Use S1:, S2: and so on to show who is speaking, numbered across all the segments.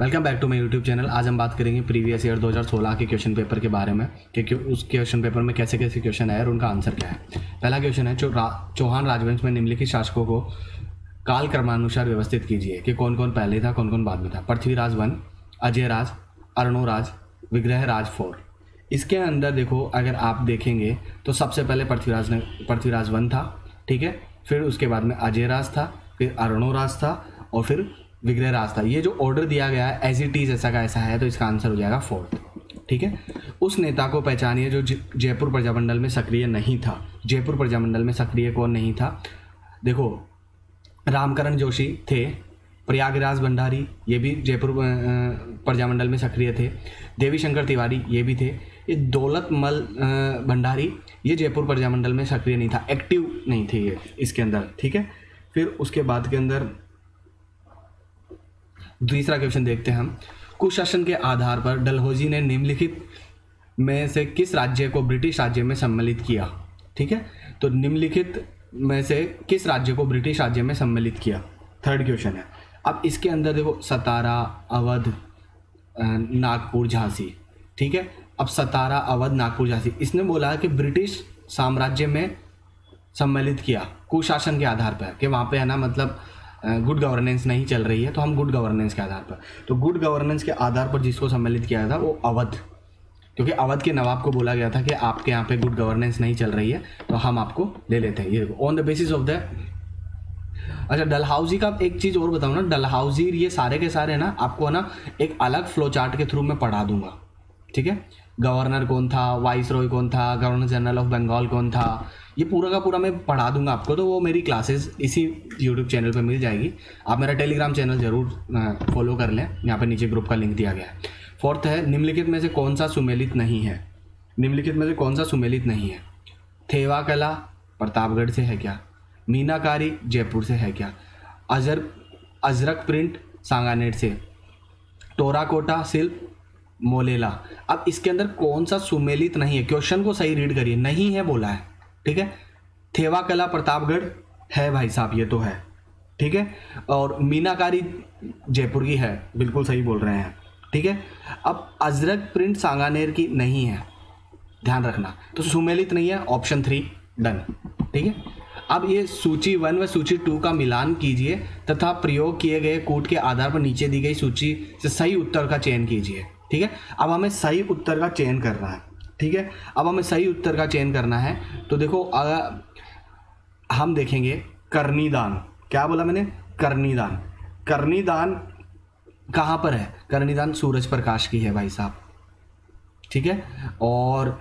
S1: Welcome back to my YouTube channel. आज हम बात करेंगे प्रीवियस ईयर 2016 के क्वेश्चन पेपर के बारे में कि उस क्वेश्चन पेपर में कैसे कैसे क्वेश्चन आए और उनका आंसर क्या है। पहला क्वेश्चन है, चौहान राजवंश में निम्नलिखित शासकों को काल क्रमानुसार व्यवस्थित कीजिए कि कौन कौन पहले था, कौन कौन बाद में था। पृथ्वीराज 1, अजयराज, अर्णोराज, विग्रहराज 4। इसके अंदर देखो, अगर आप देखेंगे तो सबसे पहले पृथ्वीराज 1 था, ठीक है। फिर उसके बाद में अजयराज था, फिर अर्णोराज था और फिर विग्रहराज था। ये जो ऑर्डर दिया गया है एज इट इज ऐसा का ऐसा है, तो इसका आंसर हो जाएगा 4th, ठीक है। उस नेता को पहचानिए जो जयपुर प्रजामंडल में सक्रिय नहीं था। जयपुर प्रजामंडल में सक्रिय कौन नहीं था? देखो, रामकरण जोशी थे, प्रयागराज भंडारी ये भी जयपुर प्रजामंडल में सक्रिय थे, देवी शंकर तिवारी ये भी थे, ये दौलतमल भंडारी ये जयपुर प्रजामंडल में सक्रिय नहीं था, एक्टिव नहीं थे ये इसके अंदर, ठीक है। फिर उसके बाद के अंदर दूसरा क्वेश्चन देखते हैं हम। कुशासन के आधार पर डलहौजी ने निम्नलिखित में से किस राज्य को ब्रिटिश राज्य में सम्मिलित किया? ठीक है, तो निम्नलिखित में से किस राज्य को ब्रिटिश राज्य में सम्मिलित किया? थर्ड क्वेश्चन है। अब इसके अंदर देखो, सतारा, अवध, नागपुर, झांसी, ठीक है। अब सतारा, अवध, नागपुर, झांसी, इसने बोला कि ब्रिटिश साम्राज्य में सम्मिलित किया कुशासन के आधार पर, कि वहाँ पे है ना, मतलब गुड गवर्नेंस नहीं चल रही है, तो हम गुड गवर्नेंस के आधार पर, तो गुड गवर्नेंस के आधार पर जिसको सम्मिलित किया था वो अवध, क्योंकि अवध के नवाब को बोला गया था कि आपके यहाँ पे गुड गवर्नेंस नहीं चल रही है तो हम आपको ले लेते हैं, ये on the basis of the. अच्छा, डलहौजी का एक चीज़ और बताऊँ ना, डलहौजी ये सारे के सारे ना आपको है ना एक अलग फ्लो चार्ट के थ्रू मैं पढ़ा दूंगा, ठीक है। गवर्नर कौन था, वाइस रॉय कौन था, गवर्नर जनरल ऑफ बंगाल कौन था, ये पूरा का पूरा मैं पढ़ा दूंगा आपको। तो वो मेरी क्लासेस इसी यूट्यूब चैनल पे मिल जाएगी। आप मेरा टेलीग्राम चैनल ज़रूर फॉलो कर लें, यहाँ पे नीचे ग्रुप का लिंक दिया गया है। फोर्थ है, निम्नलिखित में से कौन सा सुमेलित नहीं है? निम्नलिखित में से कौन सा सुमेलित नहीं है? थेवा कला प्रतापगढ़ से है क्या? मीनाकारी जयपुर से है क्या? अजरक प्रिंट सांगानेर से, टोराकोटा शिल्प मोलेला। अब इसके अंदर कौन सा सुमेलित नहीं है? क्वेश्चन को सही रीड करिए, नहीं है बोला है, ठीक है। थेवा कला प्रतापगढ़ है भाई साहब, ये तो है, ठीक है। और मीनाकारी जयपुर की है, बिल्कुल सही बोल रहे हैं, ठीक है। अब अजरक प्रिंट सांगानेर की नहीं है, ध्यान रखना, तो सुमेलित नहीं है, ऑप्शन 3 डन, ठीक है। अब ये सूची 1 व सूची 2 का मिलान कीजिए तथा प्रयोग किए गए कूट के आधार पर नीचे दी गई सूची से सही उत्तर का चयन कीजिए, ठीक है। अब हमें सही उत्तर का चयन करना है, ठीक है। अब हमें सही उत्तर का चयन करना है, तो देखो हम देखेंगे कर्णीदान। क्या बोला मैंने? कर्णीदान। कर्णीदान कहाँ पर है? कर्णीदान सूरज प्रकाश की है भाई साहब, ठीक है। और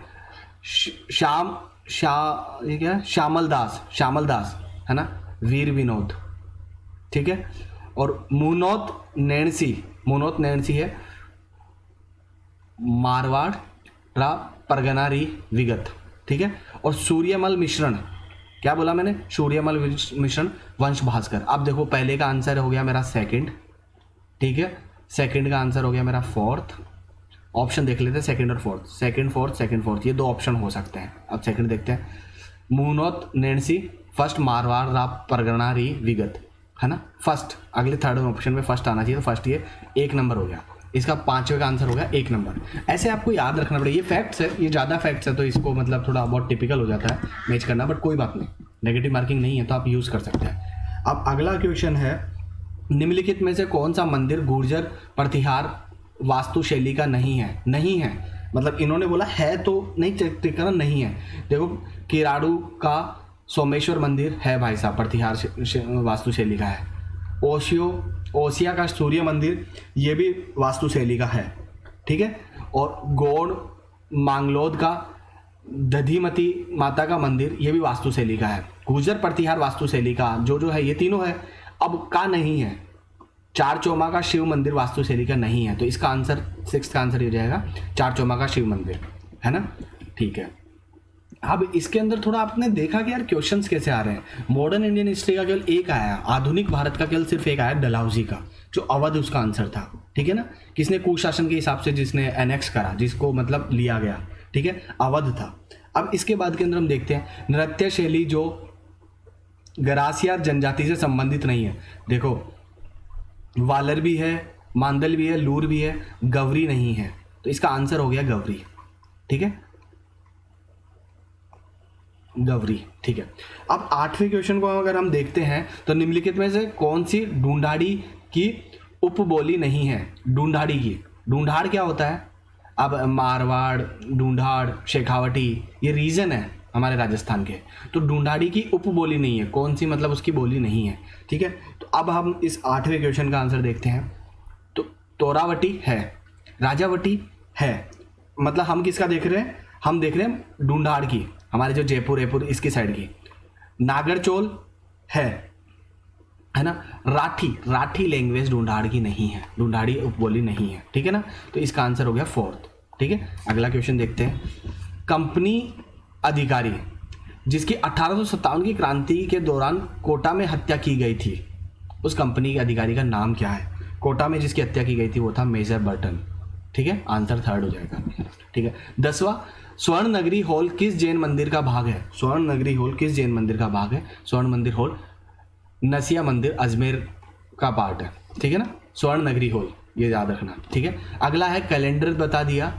S1: ये क्या है? श्यामल दास है ना, वीर विनोद, ठीक है। और मुनोत नैणसी है, मारवाड़ रा परगना री विगत, ठीक है। और सूर्यमल मिश्रण, क्या बोला मैंने? सूर्यमल मिश्रण वंश भास्कर। अब देखो, पहले का आंसर हो गया मेरा 2nd, ठीक है। 2nd का आंसर हो गया मेरा 4th। ऑप्शन देख लेते हैं 2nd और 4th, 2nd 4th, ये 2 ऑप्शन हो सकते हैं। अब 2nd देखते हैं, मुनोत नैणसी, फर्स्ट मारवाड़ रा परगना री विगत, है ना, फर्स्ट। अगले 3rd ऑप्शन में फर्स्ट आना चाहिए, तो फर्स्ट ये 1 नंबर हो गया। इसका 5वें का आंसर हो गया 1 नंबर। ऐसे आपको याद रखना पड़ेगा, ये फैक्ट्स है, ये ज़्यादा फैक्ट्स है, तो इसको मतलब थोड़ा बहुत टिपिकल हो जाता है मैच करना, बट कोई बात नहीं, नेगेटिव मार्किंग नहीं है तो आप यूज़ कर सकते हैं। अब अगला क्वेश्चन है, निम्नलिखित में से कौन सा मंदिर गुर्जर प्रतिहार वास्तुशैली का नहीं है? नहीं है मतलब इन्होंने बोला है तो नहीं चेक करना, नहीं है। देखो, किराड़ू का सोमेश्वर मंदिर है भाई साहब, प्रतिहार वास्तुशैली का है। ओसिया का सूर्य मंदिर ये भी वास्तुशैली का है, ठीक है। और गौड़ मांगलोद का दधिमती माता का मंदिर ये भी वास्तुशैली का है। गुर्जर प्रतिहार वास्तुशैली का जो है ये तीनों है। अब का नहीं है, चारचौमा का शिव मंदिर वास्तुशैली का नहीं है, तो इसका आंसर 6th का आंसर हो जाएगा चारचौमा का शिव मंदिर, है ना, ठीक है। अब इसके अंदर थोड़ा आपने देखा कि यार क्वेश्चंस कैसे आ रहे हैं। मॉडर्न इंडियन हिस्ट्री का केवल एक आया, आधुनिक भारत का केवल सिर्फ एक आया, डलहौजी का, जो अवध उसका आंसर था, ठीक है ना। किसने कुशासन के हिसाब से जिसने एनेक्स करा, जिसको मतलब लिया गया, ठीक है, अवध था। अब इसके बाद के अंदर हम देखते हैं नृत्य शैली जो गरासिया जनजाति से संबंधित नहीं है। देखो, वालर भी है, मांदल भी है, लूर भी है, गवरी नहीं है। तो इसका आंसर हो गया गवरी। ठीक है, गवरी। ठीक है, अब 8वें क्वेश्चन को अगर हम देखते हैं तो निम्नलिखित में से कौन सी ढूंढाड़ी की उपबोली नहीं है? ढूंढाड़ी की, ढूंढाड़ क्या होता है? अब मारवाड़, ढूंढाड़, शेखावटी, ये रीजन है हमारे राजस्थान के। तो ढूंढाड़ी की उपबोली नहीं है, कौन सी मतलब उसकी बोली नहीं है। ठीक है, तो अब हम इस 8वें क्वेश्चन का आंसर देखते हैं। तो तोरावटी है, राजावटी है, मतलब हम किसका देख रहे हैं? हम देख रहे हैं ढूंढाड़ की, हमारे जो जयपुर एपुर इसकी साइड की। नागरचोल है ना। राठी लैंग्वेज ढूंढाड़ की नहीं है, ढूंढाड़ी उपबोली नहीं है। ठीक है ना, तो इसका आंसर हो गया 4th। ठीक है, अगला क्वेश्चन देखते हैं। कंपनी अधिकारी जिसकी 1857 की क्रांति के दौरान कोटा में हत्या की गई थी, उस कंपनी के अधिकारी का नाम क्या है? कोटा में जिसकी हत्या की गई थी वो था मेजर बर्टन। ठीक है, आंसर 3rd हो जाएगा। ठीक है, 10वां, स्वर्ण नगरी हॉल किस जैन मंदिर का भाग है? स्वर्ण नगरी हॉल किस जैन मंदिर का भाग है? स्वर्ण मंदिर हॉल नसिया मंदिर अजमेर का पार्ट है। ठीक है ना, स्वर्ण नगरी हॉल, ये याद रखना। ठीक है, अगला है कैलेंडर बता दिया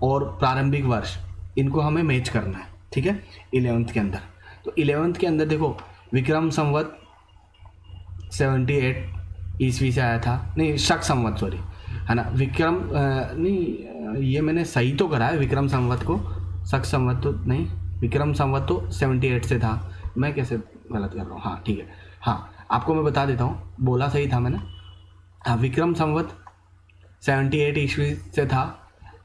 S1: और प्रारंभिक वर्ष, इनको हमें मैच करना है। ठीक है, 11th के अंदर। तो 11th के अंदर देखो, विक्रम संवत 78 ईस्वी से आया था, नहीं शक संवत, सॉरी, है ना। विक्रम नहीं, ये मैंने सही तो करा है विक्रम संवत को, शक संवत तो नहीं, विक्रम संवत तो 78 से था, मैं कैसे गलत कर रहा हूँ? हाँ ठीक है, हाँ आपको मैं बता देता हूँ, बोला सही था मैंने। हाँ, विक्रम संवत 78 ईस्वी से था।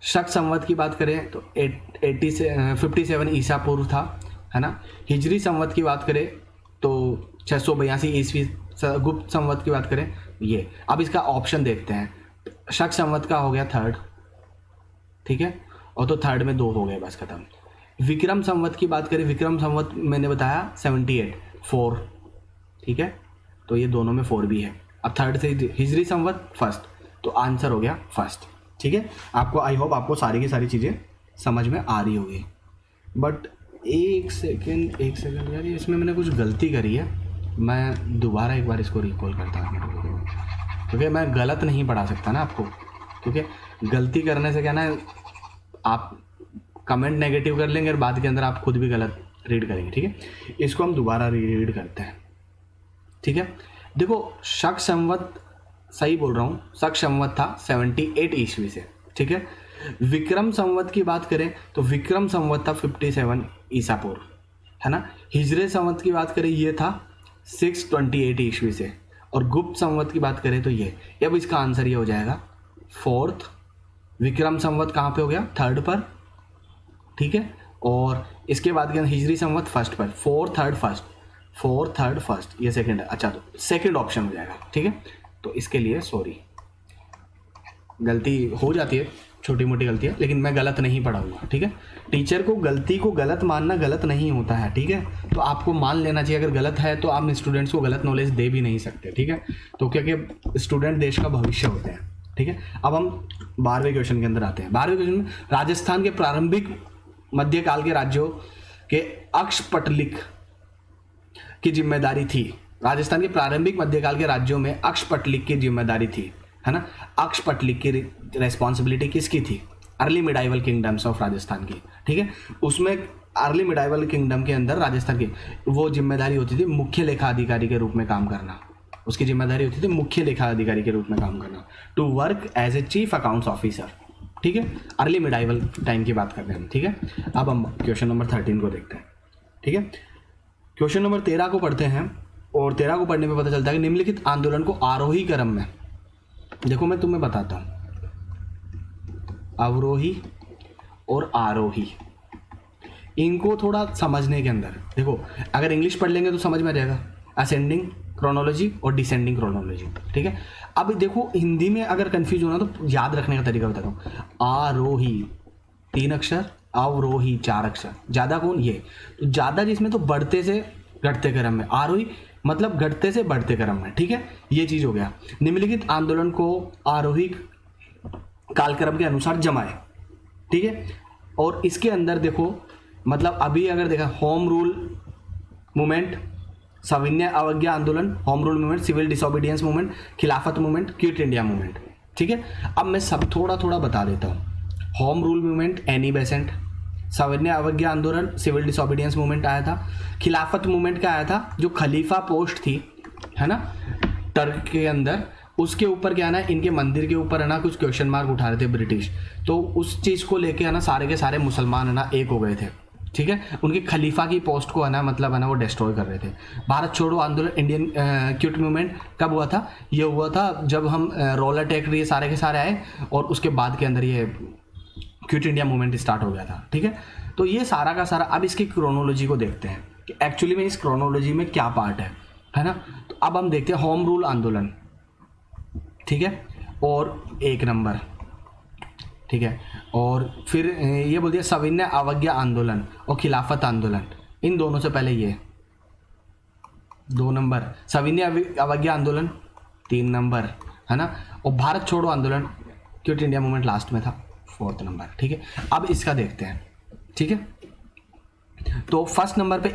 S1: शक संवत की बात करें तो 57 ईसा पूर्व था, है ना। हिजरी संवत की बात करें तो 682 ईस्वी। गुप्त संवत की बात करें ये। अब इसका ऑप्शन देखते हैं। शक संवत का हो गया 3rd, ठीक है, और तो 3rd में 2 हो गए, बस खत्म। विक्रम संवत की बात करें, विक्रम संवत मैंने बताया 78, 4, ठीक है, तो ये दोनों में 4 भी है। अब 3rd से हिजरी संवत 1st, तो आंसर हो गया 1st। ठीक है, आपको आई होप आपको सारी की सारी चीज़ें समझ में आ रही होगी। बट एक सेकेंड यार, इसमें मैंने कुछ गलती करी है, मैं दोबारा एक बार इसको रिकॉल करता हूँ, क्योंकि मैं गलत नहीं पढ़ा सकता ना आपको, क्योंकि गलती करने से क्या ना, आप कमेंट नेगेटिव कर लेंगे और बाद के अंदर आप खुद भी गलत रीड करेंगे। ठीक है, इसको हम दोबारा रीड करते हैं। ठीक है, देखो शक संवत सही बोल रहा हूँ, शक संवत था 78 ईस्वी से। ठीक है, विक्रम संवत की बात करें तो विक्रम संवत था 57 ईसा पूर्व, है ना। हिजरे संवत की बात करें ये था 628 ईस्वी से, और गुप्त संवत की बात करें तो ये। अब इसका आंसर ये हो जाएगा 4th। विक्रम संवत कहाँ पे हो गया? 3rd पर, ठीक है, और इसके बाद के हिजरी संवत 1st पर। 4, 3rd, 1st, ये 2nd है। अच्छा, तो 2nd ऑप्शन हो जाएगा। ठीक है, तो इसके लिए सॉरी, गलती हो जाती है, छोटी मोटी गलती है, लेकिन मैं गलत नहीं पढ़ा हुआ। ठीक है, टीचर को गलती को गलत मानना गलत नहीं होता है। ठीक है, तो आपको मान लेना चाहिए, अगर गलत है तो आप स्टूडेंट्स को गलत नॉलेज दे भी नहीं सकते। ठीक है, तो क्योंकि स्टूडेंट देश का भविष्य होते हैं। ठीक है, अब हम 12वें क्वेश्चन के अंदर आते हैं। 12वें क्वेश्चन में राजस्थान के प्रारंभिक मध्यकाल के राज्यों के अक्षपटलिक की जिम्मेदारी थी। राजस्थान के प्रारंभिक मध्यकाल के राज्यों में अक्षपटलिक की जिम्मेदारी थी, है ना। अक्षपटलिक की रेस्पॉन्सिबिलिटी किसकी थी? Early medieval kingdoms of Rajasthan की। ठीक है, उसमें अर्ली मिडाइवल किंगडम के अंदर राजस्थान की वो जिम्मेदारी होती थी मुख्य लेखा अधिकारी के रूप में काम करना। उसकी जिम्मेदारी होती थी मुख्य लेखा अधिकारी के रूप में काम करना, to work as a chief accounts officer. ठीक है, अर्ली मिडाइवल टाइम की बात करते हैं हम। ठीक है, अब हम क्वेश्चन नंबर 13 को देखते हैं। ठीक है, क्वेश्चन नंबर 13 को पढ़ते हैं, और 13 को पढ़ने में पता चलता है कि निम्नलिखित आंदोलन को आरोही क्रम में, देखो मैं तुम्हें बताता हूँ, अवरोही और आरोही, इनको थोड़ा समझने के अंदर देखो, अगर इंग्लिश पढ़ लेंगे तो समझ में आ जाएगा, असेंडिंग क्रोनोलॉजी और डिसेंडिंग क्रोनोलॉजी। ठीक है, अब देखो हिंदी में अगर कंफ्यूज होना तो याद रखने का तरीका बताता हूँ। आरोही 3 अक्षर, अवरोही 4 अक्षर, ज़्यादा कौन? ये। तो ज़्यादा जिसमें तो बढ़ते से घटते क्रम में, आरोही मतलब घटते से बढ़ते क्रम में। ठीक है, ये चीज़ हो गया। निम्नलिखित आंदोलन को आरोही कालक्रम के अनुसार जमाए। ठीक है, और इसके अंदर देखो, मतलब अभी अगर देखा, होम रूल मूवमेंट, सविनय अवज्ञा आंदोलन, home rule movement, civil disobedience movement, Khilafat movement, quit India movement, ठीक है, अब मैं सब थोड़ा थोड़ा बता देता हूँ। Home rule movement Annie Besant, सविनय अवज्ञा आंदोलन सिविल डिसोबीडियंस मूवमेंट आया था, खिलाफत मूवमेंट का आया था, जो खलीफा पोस्ट थी है ना टर्क के अंदर, उसके ऊपर क्या है ना, इनके मंदिर के ऊपर है ना कुछ क्वेश्चन मार्क उठा रहे थे ब्रिटिश, तो उस चीज़ को लेके है ना सारे के सारे मुसलमान है ना एक हो गए थे, ठीक है, उनके खलीफा की पोस्ट को है ना मतलब है ना वो डिस्ट्रॉय कर रहे थे। भारत छोड़ो आंदोलन इंडियन क्विट मूवमेंट कब हुआ था, ये हुआ था जब हम रोलर टैक्ट ये सारे के सारे आए और उसके बाद के अंदर ये क्विट इंडिया मूवमेंट स्टार्ट हो गया था, ठीक है। तो ये सारा का सारा, अब इसकी क्रोनोलॉजी को देखते हैं कि एक्चुअली में इस क्रोनोलॉजी में क्या पार्ट है ना। तो अब हम देखते हैं होम रूल आंदोलन, ठीक है, और 1 नंबर, ठीक है, और फिर ये बोल दिया सविनय अवज्ञा आंदोलन और खिलाफत आंदोलन, इन दोनों से पहले ये 2 नंबर, सविनय अवज्ञा आंदोलन 3 नंबर है ना, और भारत छोड़ो आंदोलन क्विट इंडिया मूवमेंट लास्ट में था 4th नंबर, ठीक है। अब इसका देखते हैं, ठीक है। तो फर्स्ट नंबर पे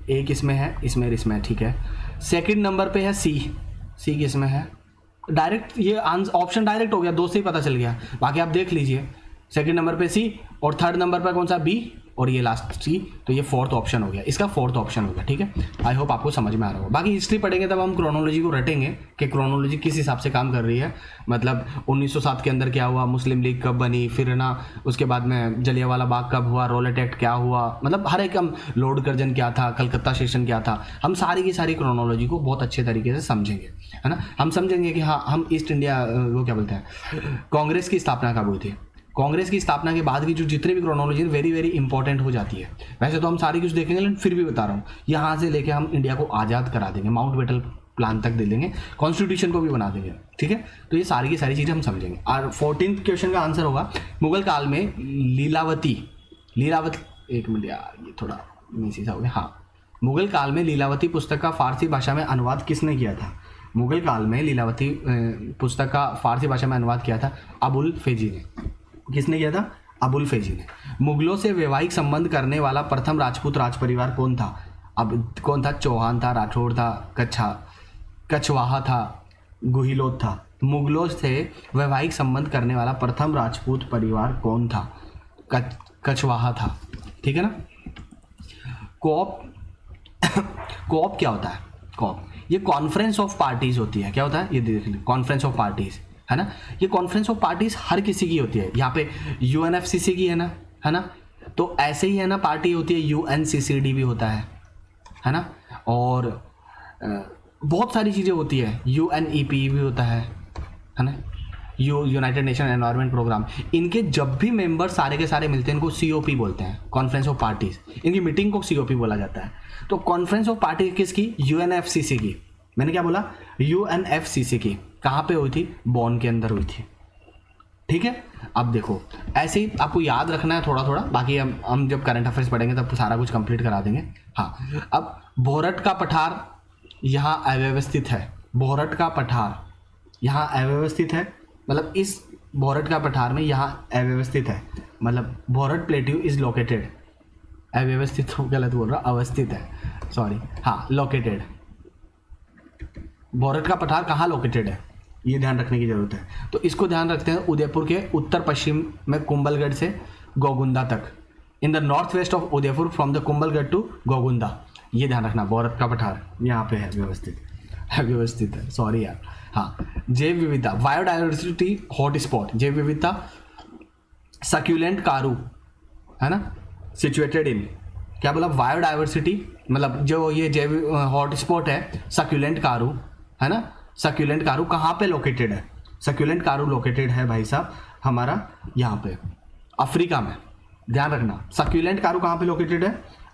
S1: ए किसमें है, इसमें, ठीक है। सेकंड नंबर पे है सी किसमें है, डायरेक्ट ये ऑप्शन डायरेक्ट हो गया, 2 से ही पता चल गया, बाकी आप देख लीजिए। सेकंड नंबर पे सी और थर्ड नंबर पर कौन सा, बी, और ये लास्ट सी, तो ये 4th ऑप्शन हो गया, इसका 4th ऑप्शन हो गया, ठीक है। आई होप आपको समझ में आ रहा होगा। बाकी हिस्ट्री पढ़ेंगे तब हम क्रोनोलॉजी को रटेंगे कि क्रोनोलॉजी किस हिसाब से काम कर रही है, मतलब 1907 के अंदर क्या हुआ, मुस्लिम लीग कब बनी, फिर ना उसके बाद में जलियांवाला बाग कब हुआ, रोलेट एक्ट क्या हुआ, मतलब हर एक हम लॉर्ड कर्जन क्या था, कलकत्ता सेशन क्या था, हम सारी की सारी क्रोनोलॉजी को बहुत अच्छे तरीके से समझेंगे, है ना। हम समझेंगे कि हाँ हम ईस्ट इंडिया वो क्या बोलते हैं, कांग्रेस की स्थापना कब हुई थी, कांग्रेस की स्थापना के बाद की जो जितने भी क्रोनोलॉजी वेरी वेरी इंपॉर्टेंट हो जाती है। वैसे तो हम सारी कुछ देखेंगे लेकिन फिर भी बता रहा हूँ, यहाँ से लेके हम इंडिया को आज़ाद करा देंगे, माउंट बेटल प्लान तक दे देंगे, कॉन्स्टिट्यूशन को भी बना देंगे, ठीक है। तो ये सारी की सारी चीज़ें हम समझेंगे। और 14th क्वेश्चन का आंसर होगा मुगल काल में लीलावती, एक मिनट यार ये थोड़ा मिस हो गया, हाँ, मुगल काल में लीलावती पुस्तक का फारसी भाषा में अनुवाद किसने किया था, मुगल काल में लीलावती पुस्तक का फारसी भाषा में अनुवाद किया था अबुल फैजी ने। किसने किया था, अबुल फैजी ने। मुगलों से वैवाहिक संबंध करने वाला प्रथम राजपूत राज परिवार कौन था, अब कौन था, चौहान था, राठौड़ था, कछवाहा था, गुहिलोत था। मुगलों से वैवाहिक संबंध करने वाला प्रथम राजपूत परिवार कौन था, कछवाहा था, ठीक है ना। कोऑप कोऑप क्या होता है, कोऑप ये कॉन्फ्रेंस ऑफ पार्टीज होती है, क्या होता है ये देख लीजिए, कॉन्फ्रेंस ऑफ पार्टीज है ना। ये कॉन्फ्रेंस ऑफ पार्टीज हर किसी की होती है, यहाँ पे यूएनएफसीसी की है ना, तो ऐसे ही है ना पार्टी होती है, यूएनसीसीडी भी होता है ना, और बहुत सारी चीज़ें होती है, यूएनईपी भी होता है ना, यूनाइटेड नेशन एनवायरनमेंट प्रोग्राम। इनके जब भी मेंबर सारे के सारे मिलते हैं इनको सीओपी बोलते हैं, कॉन्फ्रेंस ऑफ पार्टीज, इनकी मीटिंग को सीओपी बोला जाता है। तो कॉन्फ्रेंस ऑफ पार्टी किसकी, यूएनएफसीसी की, मैंने क्या बोला, यूएनएफसीसी की, कहाँ पे हुई थी, बॉन के अंदर हुई थी, ठीक है। अब देखो ऐसे ही आपको याद रखना है थोड़ा थोड़ा, बाकी हम जब करंट अफेयर्स पढ़ेंगे तब सारा कुछ कंप्लीट करा देंगे। हाँ, अब भोरट का पठार यहाँ अव्यवस्थित है, भोरट का पठार यहाँ अव्यवस्थित है, मतलब इस भोरट का पठार में यहाँ अव्यवस्थित है, मतलब भोरट प्लेट्यू इज लोकेटेड, अव्यवस्थित गलत बोल रहा, अवस्थित है, सॉरी, हाँ लोकेटेड। भोरट का पठार कहाँ लोकेटेड है ये ध्यान रखने की जरूरत है। तो इसको ध्यान रखते हैं, उदयपुर के उत्तर पश्चिम में कुंभलगढ़ से गोगुंदा तक, in the north west of Udaipur from the Kumbhalgarh to Gogunda, ये ध्यान रखना। भोरट का पठार यहाँ पे है, व्यवस्थित है, सॉरी यार। हाँ, जैव विविधता, बायोडाइवर्सिटी हॉटस्पॉट, जैव विविधता सक्यूलेंट कारू है ना, सिचुएटेड इन, क्या बोला, बायोडाइवर्सिटी, मतलब जो ये जैव हॉटस्पॉट है सक्यूलेंट कारू है ना, सक्यूलेंट कारू कहाँ पे लोकेटेड है, सक्यूलेंट कारू लोकेटेड है भाई साहब हमारा यहाँ पे अफ्रीका में, ध्यान रखना। सक्यूलेंट कारू कहाँ पे लोकेटेड है,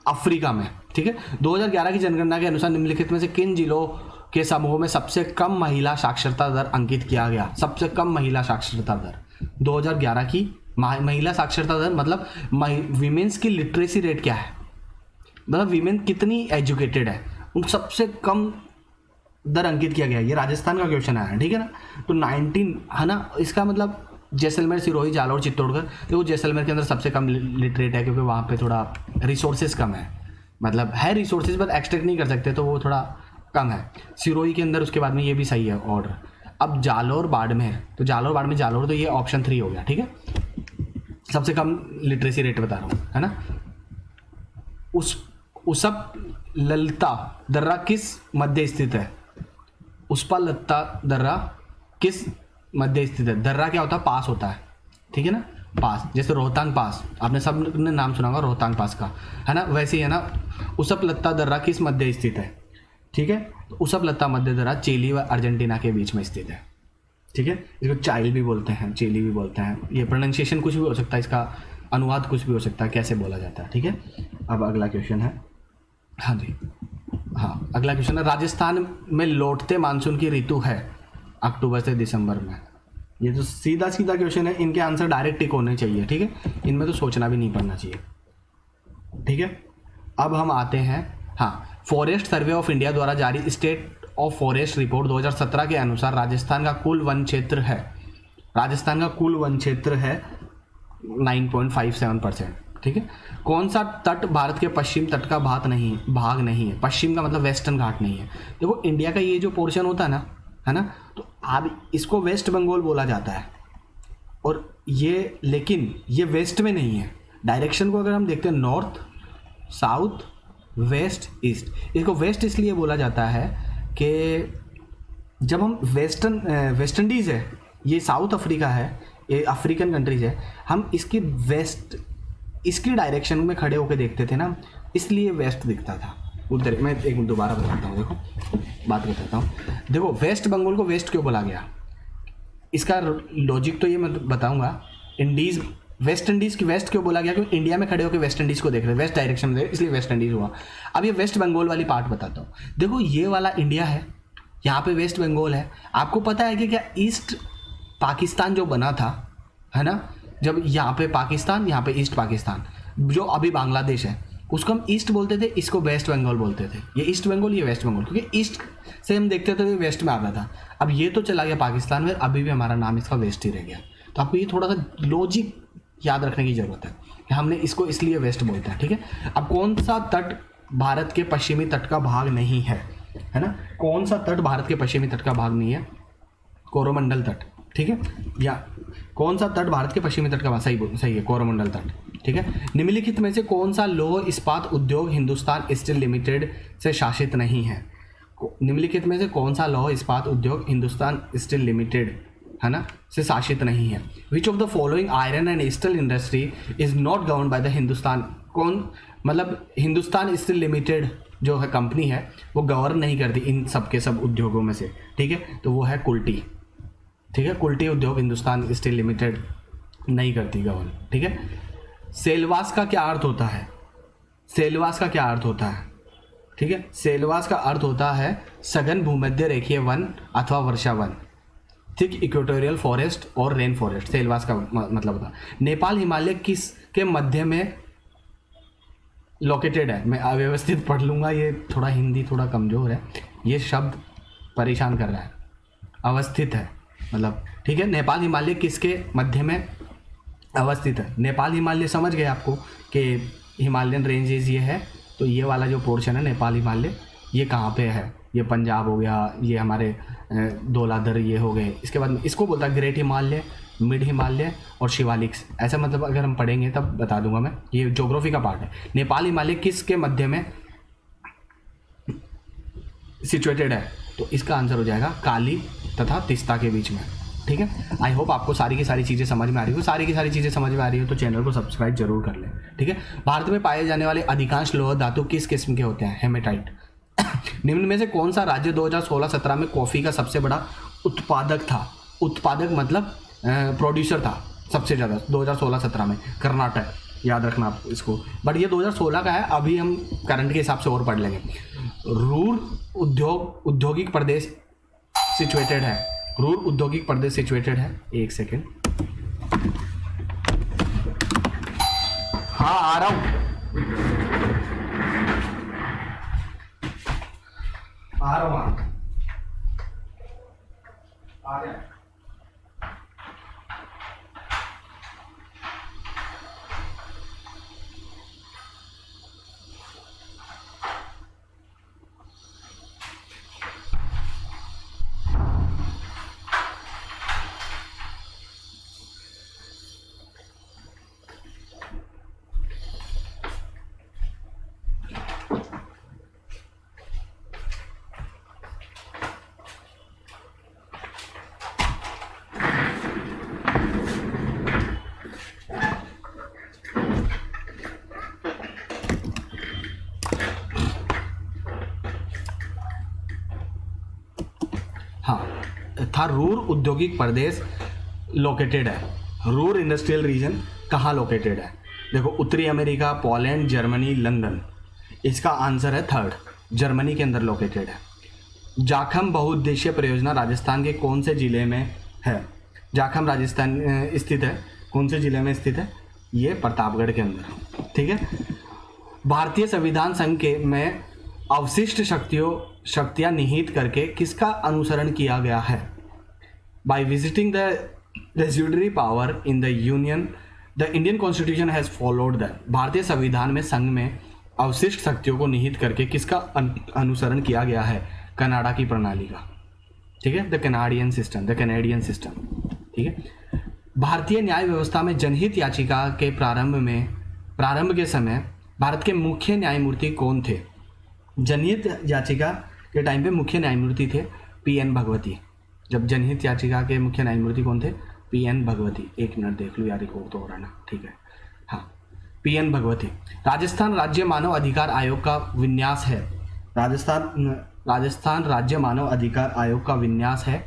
S1: अफ्रीका में, ठीक है। 2011 की जनगणना के अनुसार निम्नलिखित में से किन जिलों के समूह में सबसे कम महिला साक्षरता दर अंकित किया गया, सबसे कम महिला साक्षरता दर 2011 की महिला साक्षरता दर, मतलब वीमेंस की लिटरेसी रेट क्या है, मतलब वीमेन कितनी एजुकेटेड है, उन सबसे कम दर अंकित किया गया। ये राजस्थान का क्वेश्चन आया है, ठीक है ना। तो 19 है ना, इसका मतलब जैसलमेर, सिरोही, जालौर, चित्तौड़गढ़, देखो जैसलमेर के अंदर सबसे कम लिटरेट है क्योंकि वहाँ पे थोड़ा रिसोर्सेज कम है, मतलब है रिसोर्सेज बट एक्सट्रैक्ट नहीं कर सकते तो वो थोड़ा कम है। सिरोही के अंदर उसके बाद में ये भी सही है ऑर्डर। अब जालोर बाड़मेर, तो जालोर बाड़मेर, जालोर तो ये ऑप्शन 3 हो गया, ठीक है। सबसे कम लिटरेसी रेट बता रहा हूँ, है ना। उसप ललता दर्रा किस मध्य स्थित है? उसपा ललता दर्रा किस मध्य स्थित है? दर्रा क्या होता है? पास होता है, ठीक है ना, पास। जैसे रोहतांग पास, आपने सब ने नाम सुना होगा रोहतांग पास का, है ना। वैसे ही है ना, उसप लत्ता दर्रा किस मध्य स्थित है? ठीक है, तो उसप लत्ता मध्य दर्रा चिली व अर्जेंटीना के बीच में स्थित है, ठीक है। इसको चाइल भी बोलते हैं, चिली भी बोलते हैं, ये प्रोनाउंसिएशन कुछ भी हो सकता है, इसका अनुवाद कुछ भी हो सकता है, कैसे बोला जाता है, ठीक है। अब अगला क्वेश्चन है, हाँ जी, हाँ अगला क्वेश्चन है, राजस्थान में लौटते मानसून की ऋतु है अक्टूबर से दिसंबर में। ये तो सीधा सीधा क्वेश्चन है, इनके आंसर डायरेक्ट टिक होने चाहिए, ठीक है, इनमें तो सोचना भी नहीं पड़ना चाहिए, ठीक है। अब हम आते हैं, हाँ, फॉरेस्ट सर्वे ऑफ इंडिया द्वारा जारी स्टेट ऑफ फॉरेस्ट रिपोर्ट 2017 के अनुसार राजस्थान का कुल वन क्षेत्र है, राजस्थान का कुल वन क्षेत्र है 9.57%, ठीक है। कौन सा तट भारत के पश्चिम तट का भाग नहीं है? पश्चिम का मतलब वेस्टर्न घाट नहीं है। देखो इंडिया का ये जो पोर्शन होता है ना, तो अब इसको वेस्ट बंगाल बोला जाता है, और ये, लेकिन ये वेस्ट में नहीं है। डायरेक्शन को अगर हम देखते हैं, नॉर्थ, साउथ, वेस्ट, ईस्ट। इसको वेस्ट इसलिए बोला जाता है कि जब हम वेस्ट इंडीज़ है, ये साउथ अफ्रीका है, ये अफ्रीकन कंट्रीज है, हम इसकी वेस्ट, इसकी डायरेक्शन में खड़े होकर देखते थे ना, इसलिए वेस्ट दिखता था उधर। मैं एक दोबारा बताता हूँ, देखो बात बताता हूँ। देखो वेस्ट बंगाल को वेस्ट क्यों बोला गया, इसका लॉजिक तो ये मैं बताऊँगा। इंडीज़, वेस्ट इंडीज़ की वेस्ट क्यों बोला गया? क्योंकि इंडिया में खड़े होकर वेस्ट इंडीज़ को देख रहे, वेस्ट डायरेक्शन में देख रहे, इसलिए वेस्ट इंडीज़ हुआ। अब ये वेस्ट बंगाल वाली पार्ट बताता हूँ। देखो ये वाला इंडिया है, यहाँ पे वेस्ट बंगाल है। आपको पता है कि क्या ईस्ट पाकिस्तान जो बना था, है ना, जब यहाँ पे पाकिस्तान, यहाँ पे ईस्ट पाकिस्तान, जो अभी बांग्लादेश है, उसको हम ईस्ट बोलते थे, इसको वेस्ट बंगाल बोलते थे। ये ईस्ट बंगाल, ये वेस्ट बंगाल, क्योंकि ईस्ट से हम देखते थे तो ये वेस्ट में आता था। अब ये तो चला गया पाकिस्तान में, अभी भी हमारा नाम इसका वेस्ट ही रह गया। तो आपको ये थोड़ा सा लॉजिक याद रखने की ज़रूरत है कि हमने इसको इसलिए वेस्ट बोलते हैं, ठीक है। अब कौन सा तट भारत के पश्चिमी तट का भाग नहीं है, है ना, कौन सा तट भारत के पश्चिमी तट का भाग नहीं है? कोरोमंडल तट, ठीक है, या कौन सा तट भारत के पश्चिमी तट का भाग, सही है, कोरोमंडल तट, ठीक है। निम्नलिखित में से कौन सा लौह इस्पात उद्योग हिंदुस्तान स्टील लिमिटेड से शासित नहीं है? निम्नलिखित में से कौन सा लौह इस्पात उद्योग हिंदुस्तान स्टील लिमिटेड, है ना, से शासित नहीं है? Which of the following iron and steel industry is not govern by the Hindustan? कौन, मतलब हिंदुस्तान स्टील लिमिटेड जो है कंपनी है, वो गवर्न नहीं करती इन सब के सब उद्योगों में से, ठीक है। तो वो है कुल्टी, ठीक है, कुल्टी उद्योग हिंदुस्तान स्टील लिमिटेड नहीं करती गवर्न, ठीक है। सेलवास का क्या अर्थ होता है? सेलवास का क्या अर्थ होता है? ठीक है, सेलवास का अर्थ होता है सघन भूमध्य रेखीय वन अथवा वर्षा वन, थिक इक्वेटोरियल फॉरेस्ट और रेन फॉरेस्ट। सेलवास का मतलब होता है। नेपाल हिमालय किस के मध्य में लोकेटेड है? मैं अव्यवस्थित पढ़ लूँगा, ये थोड़ा हिंदी थोड़ा कमज़ोर है, ये शब्द परेशान कर रहा है। अवस्थित है मतलब, ठीक है। नेपाल हिमालय किसके मध्य में अवस्थित है? नेपाल हिमालय समझ गए आपको कि हिमालयन रेंजेस ये है, तो ये वाला जो पोर्शन है नेपाल हिमालय, ये कहाँ पे है? ये पंजाब हो गया, ये हमारे धौलाधर ये हो गए। इसके बाद इसको बोलता है ग्रेट हिमालय, मिड हिमालय और शिवालिक्स। ऐसा मतलब अगर हम पढ़ेंगे तब बता दूंगा मैं, ये ज्योग्राफी का पार्ट है। नेपाल हिमालय किसके मध्य में सिचुएटेड है? तो इसका आंसर हो जाएगा काली तथा तिस्ता के बीच में, ठीक है। आई होप आपको सारी की सारी चीज़ें समझ में आ रही हो। सारी की सारी चीज़ें समझ में आ रही हो तो चैनल को सब्सक्राइब जरूर कर लें, ठीक है। भारत में पाए जाने वाले अधिकांश लोह धातु किस किस्म के होते हैं? हेमेटाइट। निम्न में से कौन सा राज्य 2016-17 में कॉफ़ी का सबसे बड़ा उत्पादक था? उत्पादक मतलब प्रोड्यूसर था सबसे ज़्यादा 2016-17 में? कर्नाटक, याद रखना आप इसको। बट ये 2016 का है, अभी हम करंट के हिसाब से और पढ़ लेंगे। रूर औद्योगिक प्रदेश सिचुएटेड है, रूर औद्योगिक प्रदेश सिचुएटेड है। एक सेकेंड, हाँ आ रहा हूँ, आ रहा हूँ, आ गया। कहाँ रूर औद्योगिक प्रदेश लोकेटेड है, रूर इंडस्ट्रियल रीजन कहाँ लोकेटेड है? देखो, उत्तरी अमेरिका, पोलैंड, जर्मनी, लंदन। इसका आंसर है थर्ड, जर्मनी के अंदर लोकेटेड है। जाखम बहुउद्देशीय परियोजना राजस्थान के कौन से जिले में है? जाखम राजस्थान स्थित है, कौन से जिले में स्थित है? ये प्रतापगढ़ के अंदर, ठीक है। भारतीय संविधान संघ के में अवशिष्ट शक्तियां निहित करके किसका अनुसरण किया गया है? By visiting the residuary power in the union the Indian constitution has followed the. भारतीय संविधान में संघ में अवशिष्ट शक्तियों को निहित करके किसका अनुसरण किया गया है? कनाडा की प्रणाली का, ठीक है, द कैनेडियन सिस्टम, ठीक है। भारतीय न्याय व्यवस्था में जनहित याचिका के प्रारंभ के समय भारत के मुख्य न्यायमूर्ति कौन थे? जनहित याचिका के टाइम पे मुख्य न्यायमूर्ति थे पीएन भगवती। जब जनहित याचिका के मुख्य न्यायमूर्ति कौन थे? पीएन भगवती। एक मिनट देख लो यार, रिकॉर्ड तो हो रहा ना, ठीक है, हाँ, पीएन भगवती। राजस्थान राज्य मानव अधिकार आयोग का विन्यास है, राजस्थान राज्य मानव अधिकार आयोग का विन्यास है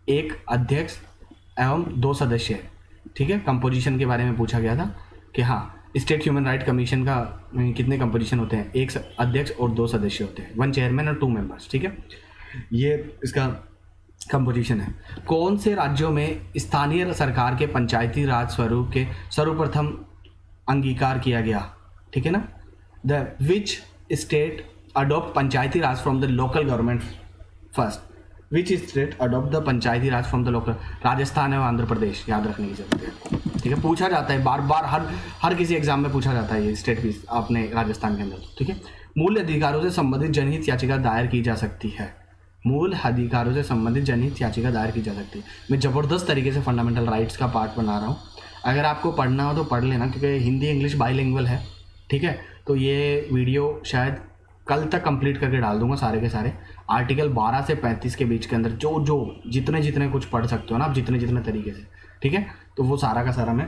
S1: एक अध्यक्ष एवं 2 सदस्य, ठीक है। कंपोजिशन के बारे में पूछा गया था कि हाँ, स्टेट ह्यूमन राइट कमीशन का कितने कंपोजिशन होते हैं? 1 अध्यक्ष और 2 सदस्य होते हैं, 1 चेयरमैन और 2 मेंबर्स, ठीक है। ये इसका कंपोजिशन है। कौन से राज्यों में स्थानीय सरकार के पंचायती राज स्वरूप के सर्वप्रथम अंगीकार किया गया, ठीक है ना? The which state adopt Panchayati Raj from the local government first? Which state adopt the Panchayati Raj from the local? Rajasthan और आंध्र प्रदेश, याद रखने की जरूरत है, ठीक है। पूछा जाता है बार बार, हर किसी एग्जाम में पूछा जाता है ये स्टेट भी अपने राजस्थान के अंदर, ठीक है। मूल अधिकारों से संबंधित जनहित याचिका दायर की जा सकती है, मूल अधिकारों से संबंधित जनहित याचिका दायर की जा सकती है। मैं ज़बरदस्त तरीके से फंडामेंटल राइट्स का पार्ट बना रहा हूँ, अगर आपको पढ़ना हो तो पढ़ लेना, क्योंकि हिंदी इंग्लिश बाइलिंगुअल है, ठीक है। तो ये वीडियो शायद कल तक कंप्लीट करके डाल दूंगा सारे के सारे आर्टिकल 12 से 35 के बीच के अंदर जो जितने कुछ पढ़ सकते हो ना आप, जितने तरीके से, ठीक है। तो वो सारा का सारा मैं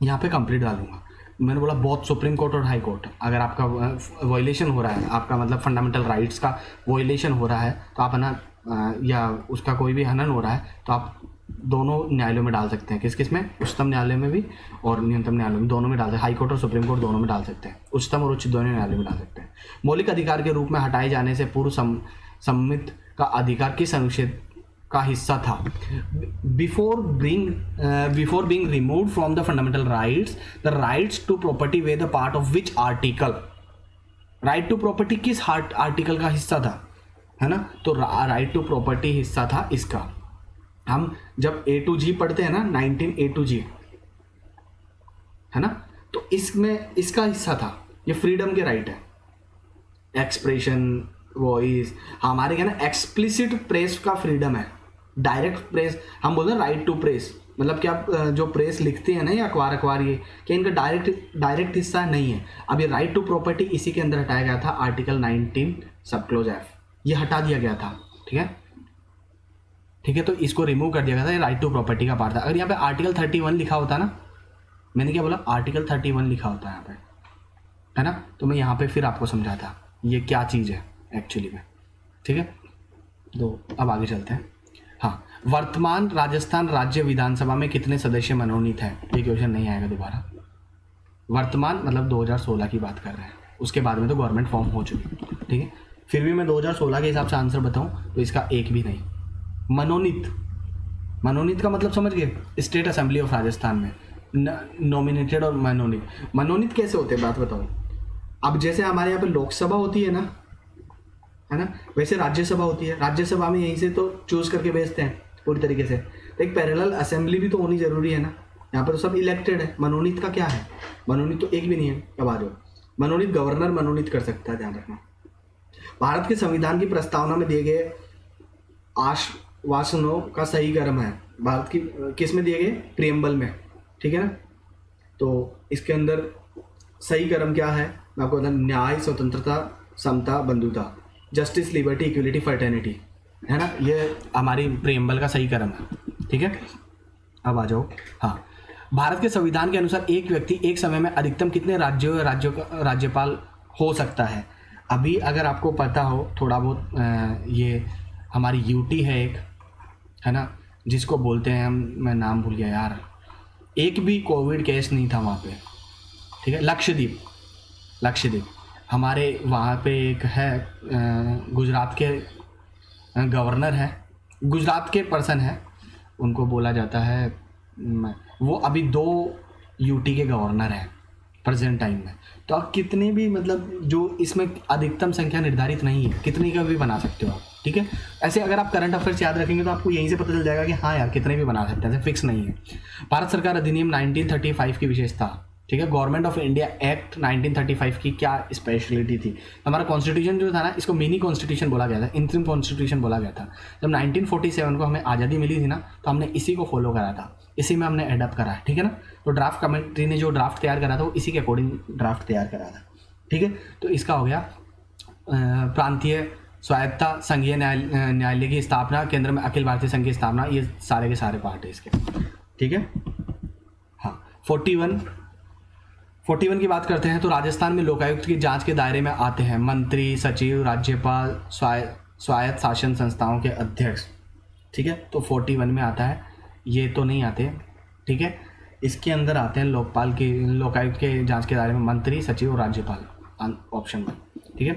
S1: यहाँ पे कंप्लीट डालूंगा। मैंने बोला बहुत सुप्रीम कोर्ट और हाई कोर्ट, अगर आपका वायलेशन हो रहा है, आपका मतलब फंडामेंटल राइट्स का वायलेशन हो रहा है, तो आप है ना, या उसका कोई भी हनन हो रहा है, तो आप दोनों न्यायालयों में डाल सकते हैं। किस में? उच्चतम न्यायालय में भी और न्यूनतम न्यायालय में, दोनों में डाल सकते हैं। हाई कोर्ट और सुप्रीम कोर्ट दोनों में डाल सकते हैं, उच्चतम और उच्च दोनों न्यायालय में डाल सकते हैं। मौलिक अधिकार के रूप में हटाए जाने से पूर्व सम्मित का अधिकार किस अनुच्छेद का हिस्सा था? Before being removed from the fundamental rights, the rights to property were the part of which article? Right to property किस आर्टिकल का हिस्सा था, है ना? तो राइट टू प्रॉपर्टी हिस्सा था इसका। हम जब A to G पढ़ते हैं ना, 19A to G, है ना, तो इसमें इसका हिस्सा था, ये फ्रीडम के राइट है, एक्सप्रेशन, वॉइस, हमारे क्या ना एक्सप्लिसिट प्रेस का फ्रीडम है, डायरेक्ट प्रेस हम बोलते हैं, राइट टू प्रेस, मतलब कि आप जो प्रेस लिखते हैं ना, या अखबार ये क्या इनका डायरेक्ट हिस्सा नहीं है। अब ये राइट टू प्रॉपर्टी इसी के अंदर हटाया गया था, आर्टिकल 19 सब क्लोज F, ये हटा दिया गया था, ठीक है, तो इसको रिमूव कर दिया गया था, ये राइट टू प्रॉपर्टी का पार्ट था। अगर यहाँ पे आर्टिकल 31 लिखा होता ना, मैंने क्या बोला, आर्टिकल 31 लिखा होता है यहाँ पे, है ना, तो मैं यहाँ पे फिर आपको समझाता ये क्या चीज़ है एक्चुअली में, ठीक है। तो अब आगे चलते हैं। हाँ, वर्तमान राजस्थान राज्य विधानसभा में कितने सदस्य मनोनीत हैं? ये क्वेश्चन नहीं आएगा दोबारा। वर्तमान मतलब 2016 की बात कर रहे हैं, उसके बाद में तो गवर्नमेंट फॉर्म हो चुकी, ठीक है। फिर भी मैं 2016 के हिसाब से आंसर बताऊँ तो इसका एक भी नहीं। मनोनीत का मतलब समझ गए? स्टेट असेंबली ऑफ राजस्थान में नॉमिनेटेड और मनोनीत कैसे होते हैं बात बताओ। अब जैसे हमारे यहाँ पे लोकसभा होती है ना, वैसे राज्यसभा होती है। राज्यसभा में यहीं से तो चूज करके भेजते हैं पूरी तरीके से, तो एक पैरेलल असेंबली भी तो होनी जरूरी है ना। यहाँ पर तो सब इलेक्टेड है। मनोनीत का क्या है? मनोनीत तो एक भी नहीं है। अब आ जाओ, मनोनीत गवर्नर मनोनीत कर सकता है, ध्यान रखना। भारत के संविधान की प्रस्तावना में दिए गए आश्वासनों का सही क्रम है भारत की किस में दिए गए? प्रियम्बल में, ठीक है ना। तो इसके अंदर सही क्रम क्या है मैं आपको बता, न्याय, स्वतंत्रता, समता, बंधुता, जस्टिस, लिबर्टी, इक्वलिटी, फर्टर्निटी, है ना, ये हमारी प्रियम्बल का सही क्रम है, ठीक है। अब आ जाओ। हाँ, भारत के संविधान के अनुसार एक व्यक्ति एक समय में अधिकतम कितने राज्यों का राज्यपाल हो सकता है? अभी अगर आपको पता हो थोड़ा बहुत, ये हमारी यूटी है एक, है ना, जिसको बोलते हैं हम, मैं नाम भूल गया यार, एक भी कोविड केस नहीं था वहाँ पे, ठीक है। लक्षद्वीप हमारे वहाँ पे एक है गुजरात के गवर्नर है, गुजरात के पर्सन है, उनको बोला जाता है वो अभी 2 यूटी के गवर्नर हैं प्रेजेंट टाइम में। तो आप कितने भी मतलब जो इसमें अधिकतम संख्या निर्धारित नहीं है, कितनी का भी बना सकते हो आप, ठीक है। ऐसे अगर आप करंट अफेयर्स याद रखेंगे तो आपको यहीं से पता चल जाएगा कि हाँ यार कितने भी बना सकते हैं, ऐसे फिक्स नहीं है। भारत सरकार अधिनियम 1935 की विशेषता, ठीक है। गवर्नमेंट ऑफ इंडिया एक्ट 1935 की क्या स्पेशलिटी थी? हमारा कॉन्स्टिट्यूशन जो था ना, इसको मिनी कॉन्स्टिट्यूशन बोला गया था, इंटरिम कॉन्स्टिट्यूशन बोला गया था। जब 1947 को हमें आज़ादी मिली थी ना, तो हमने इसी को फॉलो करा था, इसी में हमने एडप्ट करा है, ठीक है ना। तो ड्राफ्ट कमेटी ने जो ड्राफ्ट तैयार करा था वो इसी के अकॉर्डिंग ड्राफ्ट तैयार करा था, ठीक है। तो इसका हो गया प्रांतीय स्वायत्ता, संघीय न्यायालय की स्थापना, केंद्र में अखिल भारतीय संघ की स्थापना, ये सारे के सारे पार्ट है इसके, ठीक है। हाँ, 41 की बात करते हैं तो राजस्थान में लोकायुक्त की जांच के दायरे में आते हैं मंत्री, सचिव, राज्यपाल, स्वायत्त शासन संस्थाओं के अध्यक्ष, ठीक है। तो 41 में आता है, ये तो नहीं आते, ठीक है। इसके अंदर आते हैं लोकायुक्त के जांच के दायरे में मंत्री, सचिव और राज्यपाल, ऑप्शन 1, ठीक है।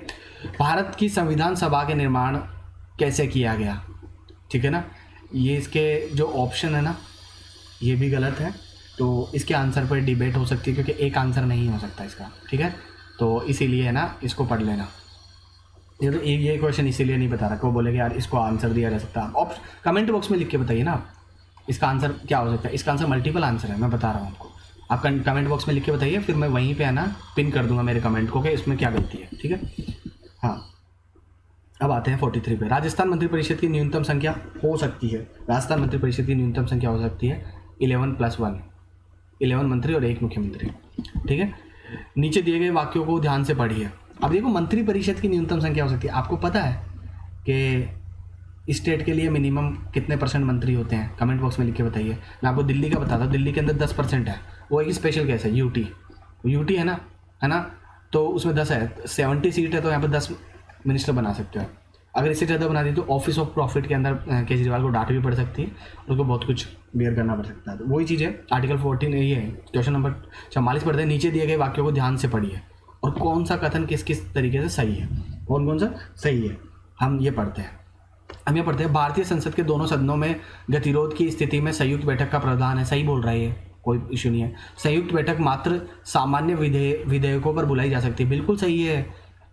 S1: भारत की संविधान सभा के निर्माण कैसे किया गया, ठीक है ना। ये इसके जो ऑप्शन है ना, ये भी गलत है, तो इसके आंसर पर डिबेट हो सकती है, क्योंकि एक आंसर नहीं हो सकता इसका, ठीक है। तो इसीलिए है ना, इसको पढ़ लेना। ये क्वेश्चन इसीलिए नहीं बता रहा कि वो बोले कि यार इसको आंसर दिया जा सकता है। आप कमेंट बॉक्स में लिख के बताइए ना आप, इसका आंसर क्या हो सकता है। इसका आंसर मल्टीपल आंसर है, मैं बता रहा हूँ आपको। आप कमेंट बॉक्स में लिख के बताइए, फिर मैं वहीं पे है ना पिन कर दूंगा मेरे कमेंट को कि इसमें क्या गलती है, ठीक है। हाँ, अब आते हैं 43 पे। राजस्थान मंत्रिपरिषद की न्यूनतम संख्या हो सकती है, राजस्थान मंत्रिपरिषद की न्यूनतम संख्या हो सकती है 11+1, 11 मंत्री और 1 मुख्यमंत्री, ठीक है। नीचे दिए गए वाक्यों को ध्यान से पढ़िए। अब देखो, मंत्रिपरिषद की न्यूनतम संख्या हो सकती है। आपको पता है कि स्टेट के लिए मिनिमम कितने % मंत्री होते हैं? कमेंट बॉक्स में लिख के बताइए। मैं आपको दिल्ली का बताता हूँ, दिल्ली के अंदर 10% है, वो एक स्पेशल केस है, यूटी है ना, तो उसमें 10 है, 70 सीट है, तो यहाँ पर 10 मिनिस्टर बना सकते हो। अगर इससे ज़्यादा बना दी तो ऑफिस ऑफ प्रॉफिट के अंदर केजरीवाल को डांट भी पड़ सकती है, उसको बहुत कुछ बियर करना पड़ सकता है। तो वही चीज़ है, आर्टिकल 14 ये है। क्वेश्चन नंबर 44 पढ़ते हैं। नीचे दिए गए वाक्यों को ध्यान से पढ़िए और कौन सा कथन किस किस तरीके से सही है, कौन सा सही है, हम ये पढ़ते हैं। भारतीय संसद के दोनों सदनों में गतिरोध की स्थिति में संयुक्त बैठक का प्रावधान है। सही बोल रहा है, ये कोई इशू नहीं है। संयुक्त बैठक मात्र सामान्य विधेयकों पर बुलाई जा सकती है।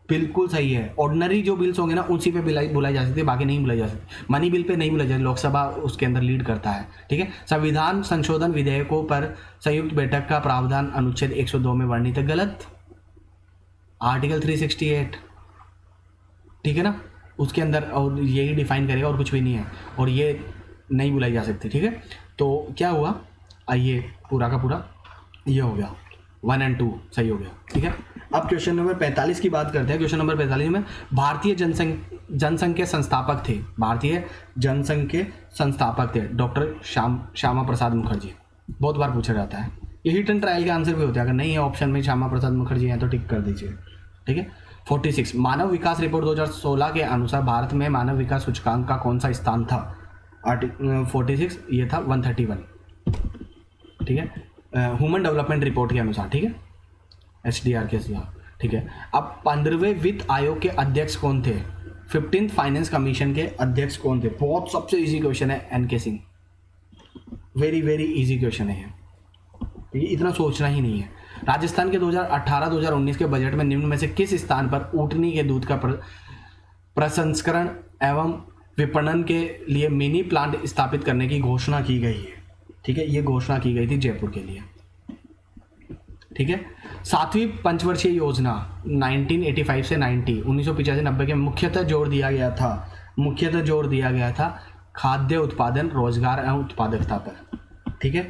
S1: बिल्कुल सही है। ऑर्डिनरी जो बिल्स होंगे ना, उसी पे बुलाई जा सकती है, बाकी नहीं बुलाई जा सकती। मनी बिल पे नहीं बुलाई जाती, लोकसभा उसके अंदर लीड करता है, ठीक है। संविधान संशोधन विधेयकों पर संयुक्त बैठक का प्रावधान अनुच्छेद 102 में वर्णित है। गलत, आर्टिकल 368, ठीक है ना, उसके अंदर और यही डिफाइन करेगा और कुछ भी नहीं है, और ये नहीं बुलाई जा सकती, ठीक है। तो क्या हुआ, आइए पूरा का पूरा ये हो गया, 1 और 2 सही हो गया, ठीक है। अब क्वेश्चन नंबर 45 की बात करते हैं। क्वेश्चन नंबर 45 में भारतीय जनसंघ के संस्थापक थे डॉक्टर श्यामा प्रसाद मुखर्जी। बहुत बार पूछा जाता है, ये हिट एंड ट्रायल के आंसर भी होते हैं। अगर नहीं है ऑप्शन में श्यामा प्रसाद मुखर्जी हैं तो टिक कर दीजिए, ठीक है। 46 मानव विकास रिपोर्ट 2016 के अनुसार भारत में मानव विकास सूचकांक का कौन सा स्थान था? 46 ये था 131, ठीक है, ह्यूमन डेवलपमेंट रिपोर्ट के अनुसार, ठीक है, HDR के अनुसार, ठीक है। अब 15वें वित्त आयोग के अध्यक्ष कौन थे? 15th फाइनेंस कमीशन के अध्यक्ष कौन थे? बहुत सबसे इजी क्वेश्चन है, NK Singh. Very easy question है ये, इतना सोचना ही नहीं है। राजस्थान के 2018-2019 के बजट में निम्न में से किस स्थान पर ऊँटनी के दूध का प्रसंस्करण एवं विपणन के लिए मिनी प्लांट स्थापित करने की घोषणा की गई है? ठीक है, ये घोषणा की गई थी जयपुर के लिए, ठीक है। 7वीं पंचवर्षीय योजना 1985 से 1985-90 के मुख्यतः जोर दिया गया था खाद्य उत्पादन, रोजगार एवं उत्पादकता पर, ठीक है।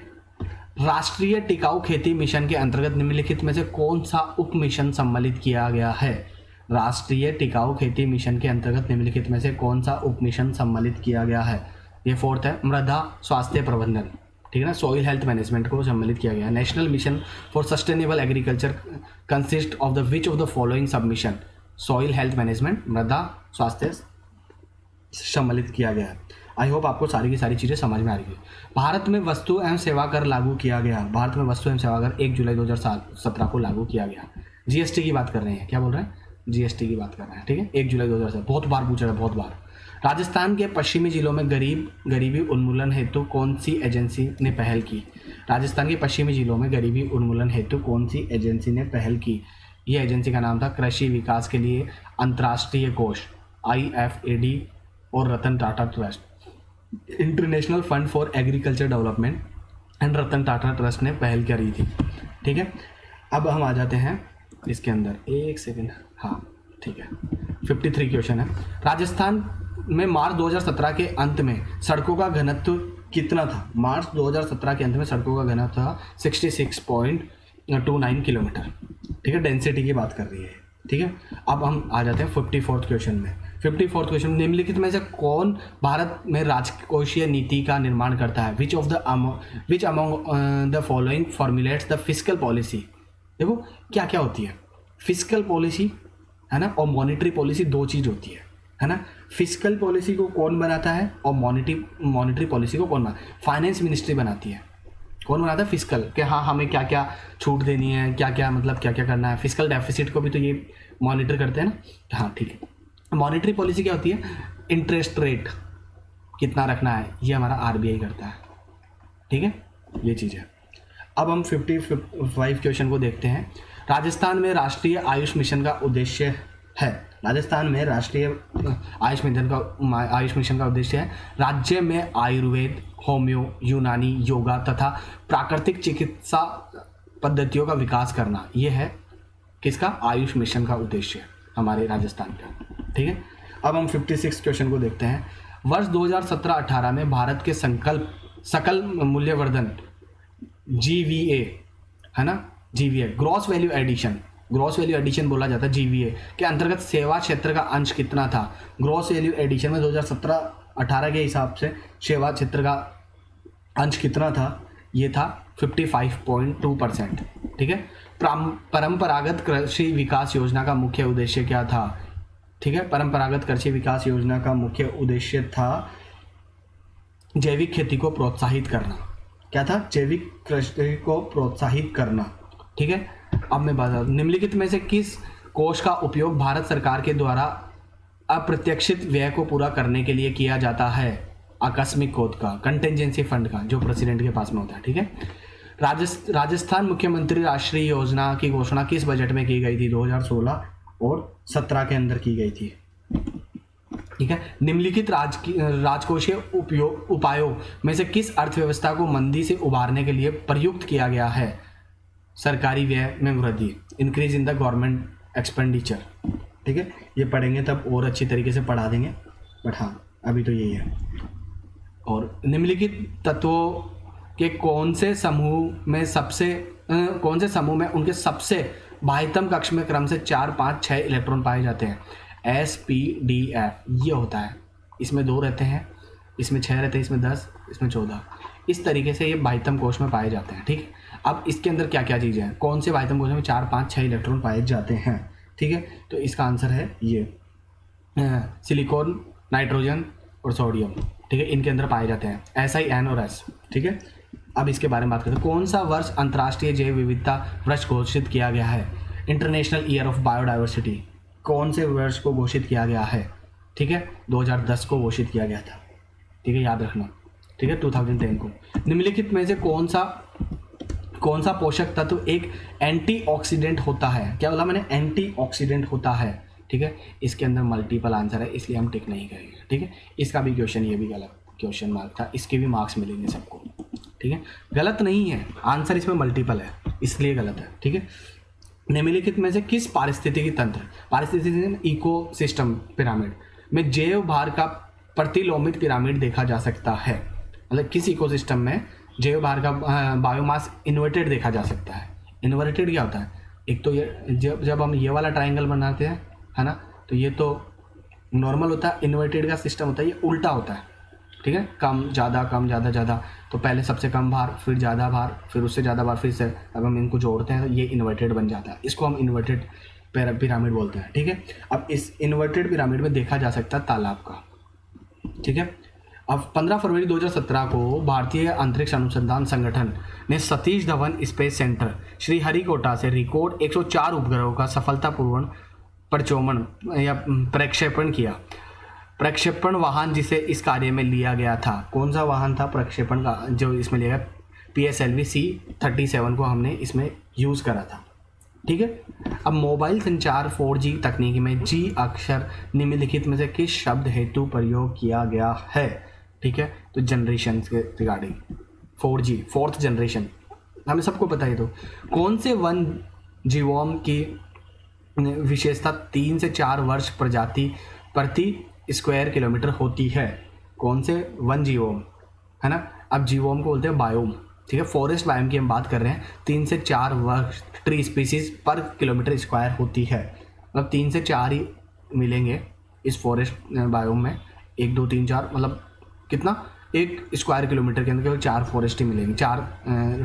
S1: राष्ट्रीय टिकाऊ खेती मिशन के अंतर्गत निम्नलिखित में से कौन सा उप मिशन सम्मिलित किया गया है? राष्ट्रीय टिकाऊ खेती मिशन के अंतर्गत निम्नलिखित में से कौन सा उप मिशन सम्मिलित किया गया है? ये 4th है, मृदा स्वास्थ्य प्रबंधन, ठीक है ना, सॉइल हेल्थ मैनेजमेंट को सम्मिलित किया गया है। National mission for sustainable agriculture consist of the which of the following submission? Soil health management, मृदा स्वास्थ्य सम्मिलित किया गया है। आई होप आपको सारी की सारी चीज़ें समझ में आ रही है। भारत में वस्तु एवं सेवा कर लागू किया गया। भारत में वस्तु एवं सेवा कर 1 जुलाई 2017 को लागू किया गया। जीएसटी की बात कर रहे हैं, क्या बोल रहे हैं, जीएसटी की बात कर रहे हैं, ठीक है। 1 जुलाई 2017 बहुत बार पूछा है, बहुत बार। राजस्थान के पश्चिमी जिलों में गरीबी उन्मूलन हेतु कौन सी एजेंसी ने पहल की। राजस्थान के पश्चिमी जिलों में गरीबी उन्मूलन हेतु कौन सी एजेंसी ने पहल की। ये एजेंसी का नाम था कृषि विकास के लिए अंतर्राष्ट्रीय कोष IFAD और Ratan Tata trust, international fund for agriculture development and Ratan Tata trust ने पहल करी थी, ठीक है। अब हम आ जाते हैं इसके अंदर, एक सेकेंड, हाँ ठीक है। 53 क्वेश्चन है। राजस्थान में मार्च 2017 के अंत में सड़कों का घनत्व कितना था। मार्च 2017 के अंत में सड़कों का घनत्व था 66.29 किलोमीटर, ठीक है। डेंसिटी की बात कर रही है, ठीक है। अब हम आ जाते हैं 54th क्वेश्चन में। 54th क्वेश्चन, निम्नलिखित में से कौन भारत में राजकोषीय नीति का निर्माण करता है। Which among the following formulates the fiscal policy. देखो क्या क्या होती है, फिस्कल पॉलिसी है ना, और मॉनिटरी पॉलिसी, दो चीज़ होती है ना। फिस्कल पॉलिसी को कौन बनाता है और मॉनिटरी पॉलिसी को कौन बनाता है। फाइनेंस मिनिस्ट्री बनाती है। कौन बनाता है, फिस्कल, कि हाँ हमें क्या क्या छूट देनी है, क्या क्या मतलब क्या क्या करना है। फिस्कल डेफिसिट को भी तो ये मॉनिटर करते हैं ना, हाँ ठीक है। मॉनिटरी पॉलिसी क्या होती है, इंटरेस्ट रेट कितना रखना है, ये हमारा RBI करता है, ठीक है, ये चीज़ है। अब हम 55 क्वेश्चन को देखते हैं। राजस्थान में राष्ट्रीय आयुष मिशन का उद्देश्य है। राजस्थान में राष्ट्रीय आयुष मिशन का उद्देश्य है राज्य में आयुर्वेद, होम्यो, यूनानी, योगा तथा प्राकृतिक चिकित्सा पद्धतियों का विकास करना। यह है किसका, आयुष मिशन का उद्देश्य हमारे राजस्थान का, ठीक है। अब हम 56 क्वेश्चन को देखते हैं। वर्ष 2017-18 में भारत के सकल मूल्यवर्धन GVA है ना, GVA ग्रॉस वैल्यू एडिशन बोला जाता है GVA के अंतर्गत सेवा क्षेत्र का अंश कितना था। ग्रॉस वैल्यू एडिशन में 2017-18 के हिसाब से सेवा क्षेत्र का अंश कितना था, ये था 55.2%, ठीक है। परंपरागत कृषि विकास योजना का मुख्य उद्देश्य क्या था, ठीक है। परंपरागत कृषि विकास योजना का मुख्य उद्देश्य था जैविक खेती को प्रोत्साहित करना। क्या था, जैविक कृषि को प्रोत्साहित करना, ठीक है। अब मैं बता दूं, निम्नलिखित में से किस कोष का उपयोग भारत सरकार के द्वारा अप्रत्याशित व्यय को पूरा करने के लिए किया जाता है। आकस्मिक कोष का, कंटेंजेंसी फंड का, जो प्रेसिडेंट के पास में होता है, ठीक है। राजस्थान मुख्यमंत्री राष्ट्रीय योजना की घोषणा किस बजट में की गई थी, 2016 और 17 के अंदर की गई थी, ठीक है। निम्नलिखित राजकोषीय उपायों में से किस अर्थव्यवस्था को मंदी से उबारने के लिए प्रयुक्त किया गया है। सरकारी व्यय में वृद्धि, increase in the government expenditure, ठीक है। ये पढ़ेंगे तब और अच्छी तरीके से पढ़ा देंगे, बट हाँ अभी तो यही है। और निम्नलिखित तत्वों के कौन से समूह में उनके सबसे बाह्यतम कक्ष में क्रम से 4, 5, 6 इलेक्ट्रॉन पाए जाते हैं। SPDF ये होता है, इसमें 2 रहते हैं, इसमें 6 रहते हैं, इसमें 10, इसमें 14, इस तरीके से ये बाह्यतम कोश में पाए जाते हैं, ठीक। अब इसके अंदर क्या क्या चीज़ें हैं, कौन से बाह्यतम कोश में 4, 5, 6 इलेक्ट्रॉन पाए जाते हैं, ठीक है। तो इसका आंसर है ये सिलिकॉन, नाइट्रोजन और सोडियम, ठीक है, इनके अंदर पाए जाते हैं, SI, N और S, ठीक है। अब इसके बारे में बात करते हैं। कौन सा वर्ष अंतर्राष्ट्रीय जैव विविधता वर्ष घोषित किया गया है। इंटरनेशनल ईयर ऑफ बायोडाइवर्सिटी कौन से वर्ष को घोषित किया गया है, ठीक है, 2010 को घोषित किया गया था, ठीक है, याद रखना, ठीक है, 2010 को। निम्नलिखित में से कौन सा पोषक तत्व एक एंटीऑक्सीडेंट होता है। क्या बोला मैंने, एंटीऑक्सीडेंट होता है, ठीक है। इसके अंदर मल्टीपल आंसर है, इसलिए हम टिक नहीं करेंगे, ठीक है। इसका भी क्वेश्चन, ये भी गलत क्वेश्चन मार्क था, इसके भी मार्क्स मिलेंगे सबको, ठीक है। गलत नहीं है आंसर, इसमें मल्टीपल है इसलिए गलत है, ठीक है। निम्नलिखित में से किस पारिस्थितिकी इकोसिस्टम पिरामिड में जैव भार का प्रतिलोमित पिरामिड देखा जा सकता है। मतलब किस इकोसिस्टम में जैव भार का बायोमास इन्वर्टेड देखा जा सकता है। इन्वर्टेड क्या होता है, एक तो ये जब हम ये वाला ट्राइंगल बनाते हैं, है ना, तो ये तो नॉर्मल होता है, इन्वर्टेड का सिस्टम होता है ये उल्टा होता है, ठीक है, कम ज़्यादा कम ज़्यादा ज़्यादा, तो पहले सबसे कम भार, फिर ज़्यादा भार, फिर उससे ज़्यादा भार, फिर से अब हम इनको जोड़ते हैं तो ये इन्वर्टेड बन जाता है, इसको हम इन्वर्टेड पिरामिड बोलते हैं, ठीक है। अब इस इन्वर्टेड पिरामिड में देखा जा सकता है तालाब का, ठीक है। अब 15 फरवरी 2017 को भारतीय अंतरिक्ष अनुसंधान संगठन ने सतीश धवन स्पेस सेंटर श्रीहरिकोटा से रिकॉर्ड 104 उपग्रहों का सफलतापूर्वक प्रक्षेपण या प्रक्षेपण किया। प्रक्षेपण वाहन जिसे इस कार्य में लिया गया था, कौन सा वाहन था प्रक्षेपण का जो इसमें लिया गया? PSLV C-37 को हमने इसमें यूज़ करा था। ठीक है। अब मोबाइल संचार 4G तकनीक में G अक्षर निम्नलिखित में से किस शब्द हेतु प्रयोग किया गया है? ठीक है, तो जनरेशन के रिगार्डिंग 4G, फोर्थ जनरेशन, हमें सबको पता है। तो कौन से वन जीवों की विशेषता 3 से 4 वर्ष प्रजाति प्रति स्क्वायर किलोमीटर होती है? कौन से वन जीवोम, है ना? अब जीवोम को बोलते हैं बायोम। ठीक है, फॉरेस्ट बायोम की हम बात कर रहे हैं। 3 से 4 वर्ष ट्री स्पीसीज पर किलोमीटर स्क्वायर होती है, मतलब 3 से 4 ही मिलेंगे इस फॉरेस्ट बायोम में। 1 2 3 4 मतलब कितना, 1 स्क्वायर किलोमीटर के अंदर केवल 4 फॉरेस्ट ही मिलेंगे, 4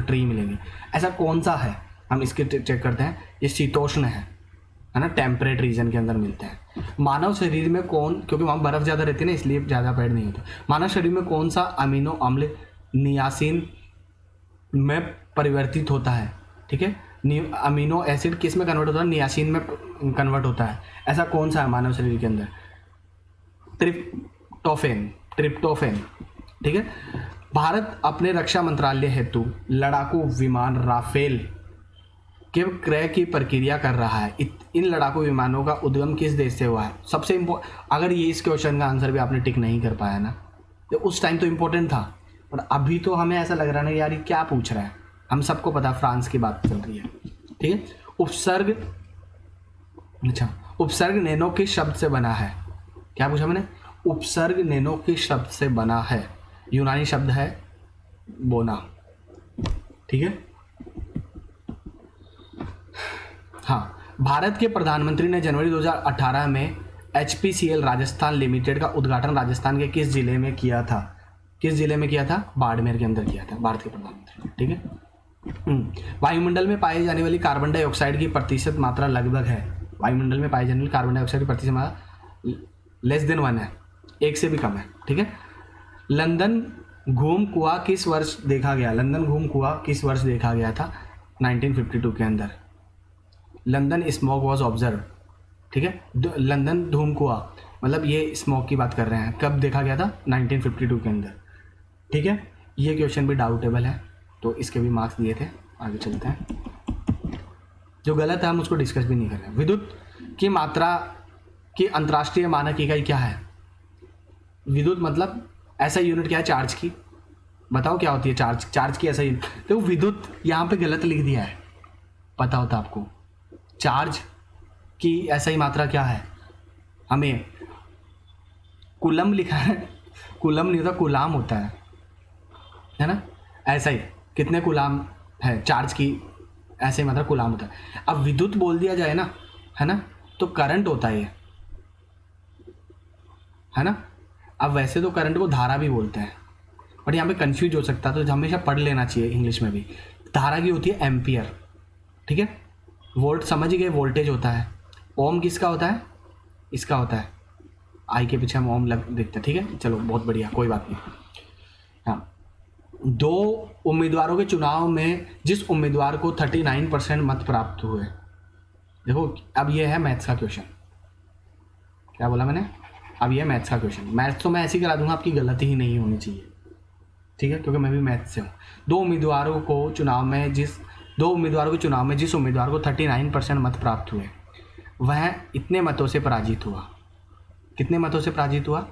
S1: ट्री मिलेंगे। ऐसा कौन सा है, हम इसके चेक करते हैं। ये शीतोष्ण है ना, टेम्परेट रीजन के अंदर मिलते हैं। मानव शरीर में कौन, क्योंकि वहाँ बर्फ़ ज़्यादा रहती है ना, इसलिए ज़्यादा पेड़ नहीं होते। मानव शरीर में कौन सा अमीनो अम्ल नियासिन में परिवर्तित होता है? ठीक है, अमीनो एसिड किस में कन्वर्ट होता है? नियासिन में कन्वर्ट होता है। ऐसा कौन सा है मानव शरीर के अंदर? ट्रिप्टोफेन। ठीक है। भारत अपने रक्षा मंत्रालय हेतु लड़ाकू विमान राफेल के क्रय की प्रक्रिया कर रहा है। इन लड़ाकू विमानों का उद्गम किस देश से हुआ है? सबसे अगर ये इस क्वेश्चन का आंसर भी आपने टिक नहीं कर पाया ना, तो उस टाइम तो इम्पोर्टेंट था, पर अभी तो हमें ऐसा लग रहा है ना यार ये क्या पूछ रहा है। हम सबको पता फ्रांस की बात चल रही है। ठीक है। उपसर्ग नैनो किस शब्द से बना है? क्या पूछा मैंने? उपसर्ग नैनो किस शब्द से बना है? यूनानी शब्द है बोना। ठीक है। हाँ, भारत के प्रधानमंत्री ने जनवरी 2018 में HPCL राजस्थान लिमिटेड का उद्घाटन राजस्थान के किस जिले में किया था? किस जिले में किया था? बाड़मेर के अंदर किया था भारत के प्रधानमंत्री। ठीक है। वायुमंडल में पाए जाने वाली कार्बन डाइऑक्साइड की प्रतिशत मात्रा लगभग है। वायुमंडल में पाए जाने वाली कार्बन डाइऑक्साइड की प्रतिशत मात्रा <1 है, 1 से भी कम है। ठीक है। लंदन घूम कुआं किस वर्ष देखा गया? लंदन घूम कुआं किस वर्ष देखा गया था? 1952 के अंदर। London smoke was observe. ठीक है। लंदन धूम कुआं मतलब ये स्मोक की बात कर रहे हैं, कब देखा गया था? 1952 के अंदर। ठीक है। ये क्वेश्चन भी डाउटेबल है, तो इसके भी मार्क्स दिए थे। आगे चलते हैं। जो गलत है हम उसको डिस्कस भी नहीं कर रहे हैं। विद्युत की मात्रा की अंतर्राष्ट्रीय मानक इकाई क्या है? विद्युत मतलब ऐसा यूनिट क्या है? चार्ज की। बताओ क्या होती है चार्ज? चार्ज की ऐसा यूनिट। तो विद्युत यहाँ पे गलत लिख दिया है, पता होता आपको। चार्ज की ऐसा ही मात्रा क्या है? हमें कूलम लिखा है, कूलम नहीं होता, कूलाम होता है ना। ऐसा ही कितने कूलाम है चार्ज की, ऐसे ही मात्रा कूलाम होता है। अब विद्युत बोल दिया जाए ना, है ना, तो करंट होता है ये, है ना। अब वैसे तो करंट को धारा भी बोलते हैं, बट यहाँ पे कंफ्यूज हो सकता है, तो हमेशा पढ़ लेना चाहिए इंग्लिश में भी। धारा की होती है एम्पियर। ठीक है। वोल्ट समझ ही गए, वोल्टेज होता है। ओम किसका होता है? इसका होता है, आई के पीछे हम ओम लग देखते हैं। ठीक है, चलो बहुत बढ़िया, कोई बात नहीं। हाँ, 2 उम्मीदवारों के चुनाव में जिस उम्मीदवार को 39% मत प्राप्त हुए, देखो अब ये है मैथ्स का क्वेश्चन। क्या बोला मैंने? अब ये मैथ्स का क्वेश्चन। मैथ्स तो मैं ऐसे ही करा दूंगा, आपकी गलती ही नहीं होनी चाहिए। ठीक है, क्योंकि मैं भी मैथ्स से हूँ। 2 उम्मीदवारों को चुनाव में जिस उम्मीदवार को 39% मत प्राप्त हुए, वह इतने मतों से पराजित हुआ। कितने मतों से पराजित हुआ?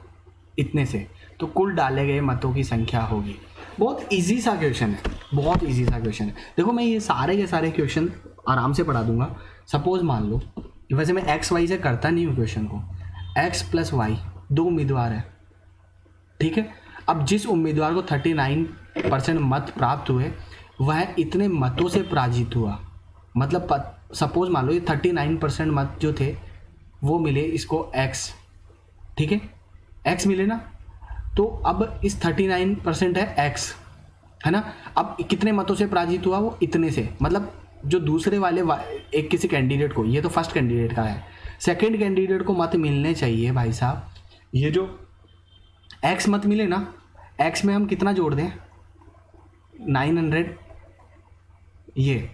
S1: इतने से। तो कुल डाले गए मतों की संख्या होगी। बहुत इजी सा क्वेश्चन है, बहुत इजी सा क्वेश्चन है। देखो मैं ये सारे के सारे क्वेश्चन आराम से पढ़ा दूंगा। सपोज मान लो, वैसे मैं एक्स वाई से करता नहीं हूँ क्वेश्चन को, एक्स प्लस वाई 2 उम्मीदवार है। ठीक है। अब जिस उम्मीदवार को 39% मत प्राप्त हुए, वह इतने मतों से पराजित हुआ। मतलब सपोज मान लो ये 39% मत जो थे वो मिले इसको एक्स। ठीक है, एक्स मिले ना, तो अब इस 39% है एक्स, है ना। अब कितने मतों से पराजित हुआ? वो इतने से। मतलब जो दूसरे वाले एक किसी कैंडिडेट को, ये तो फर्स्ट कैंडिडेट का है, सेकंड कैंडिडेट को मत मिलने चाहिए भाई साहब, ये जो एक्स मत मिले ना, एक्स में हम कितना जोड़ दें, 900, ये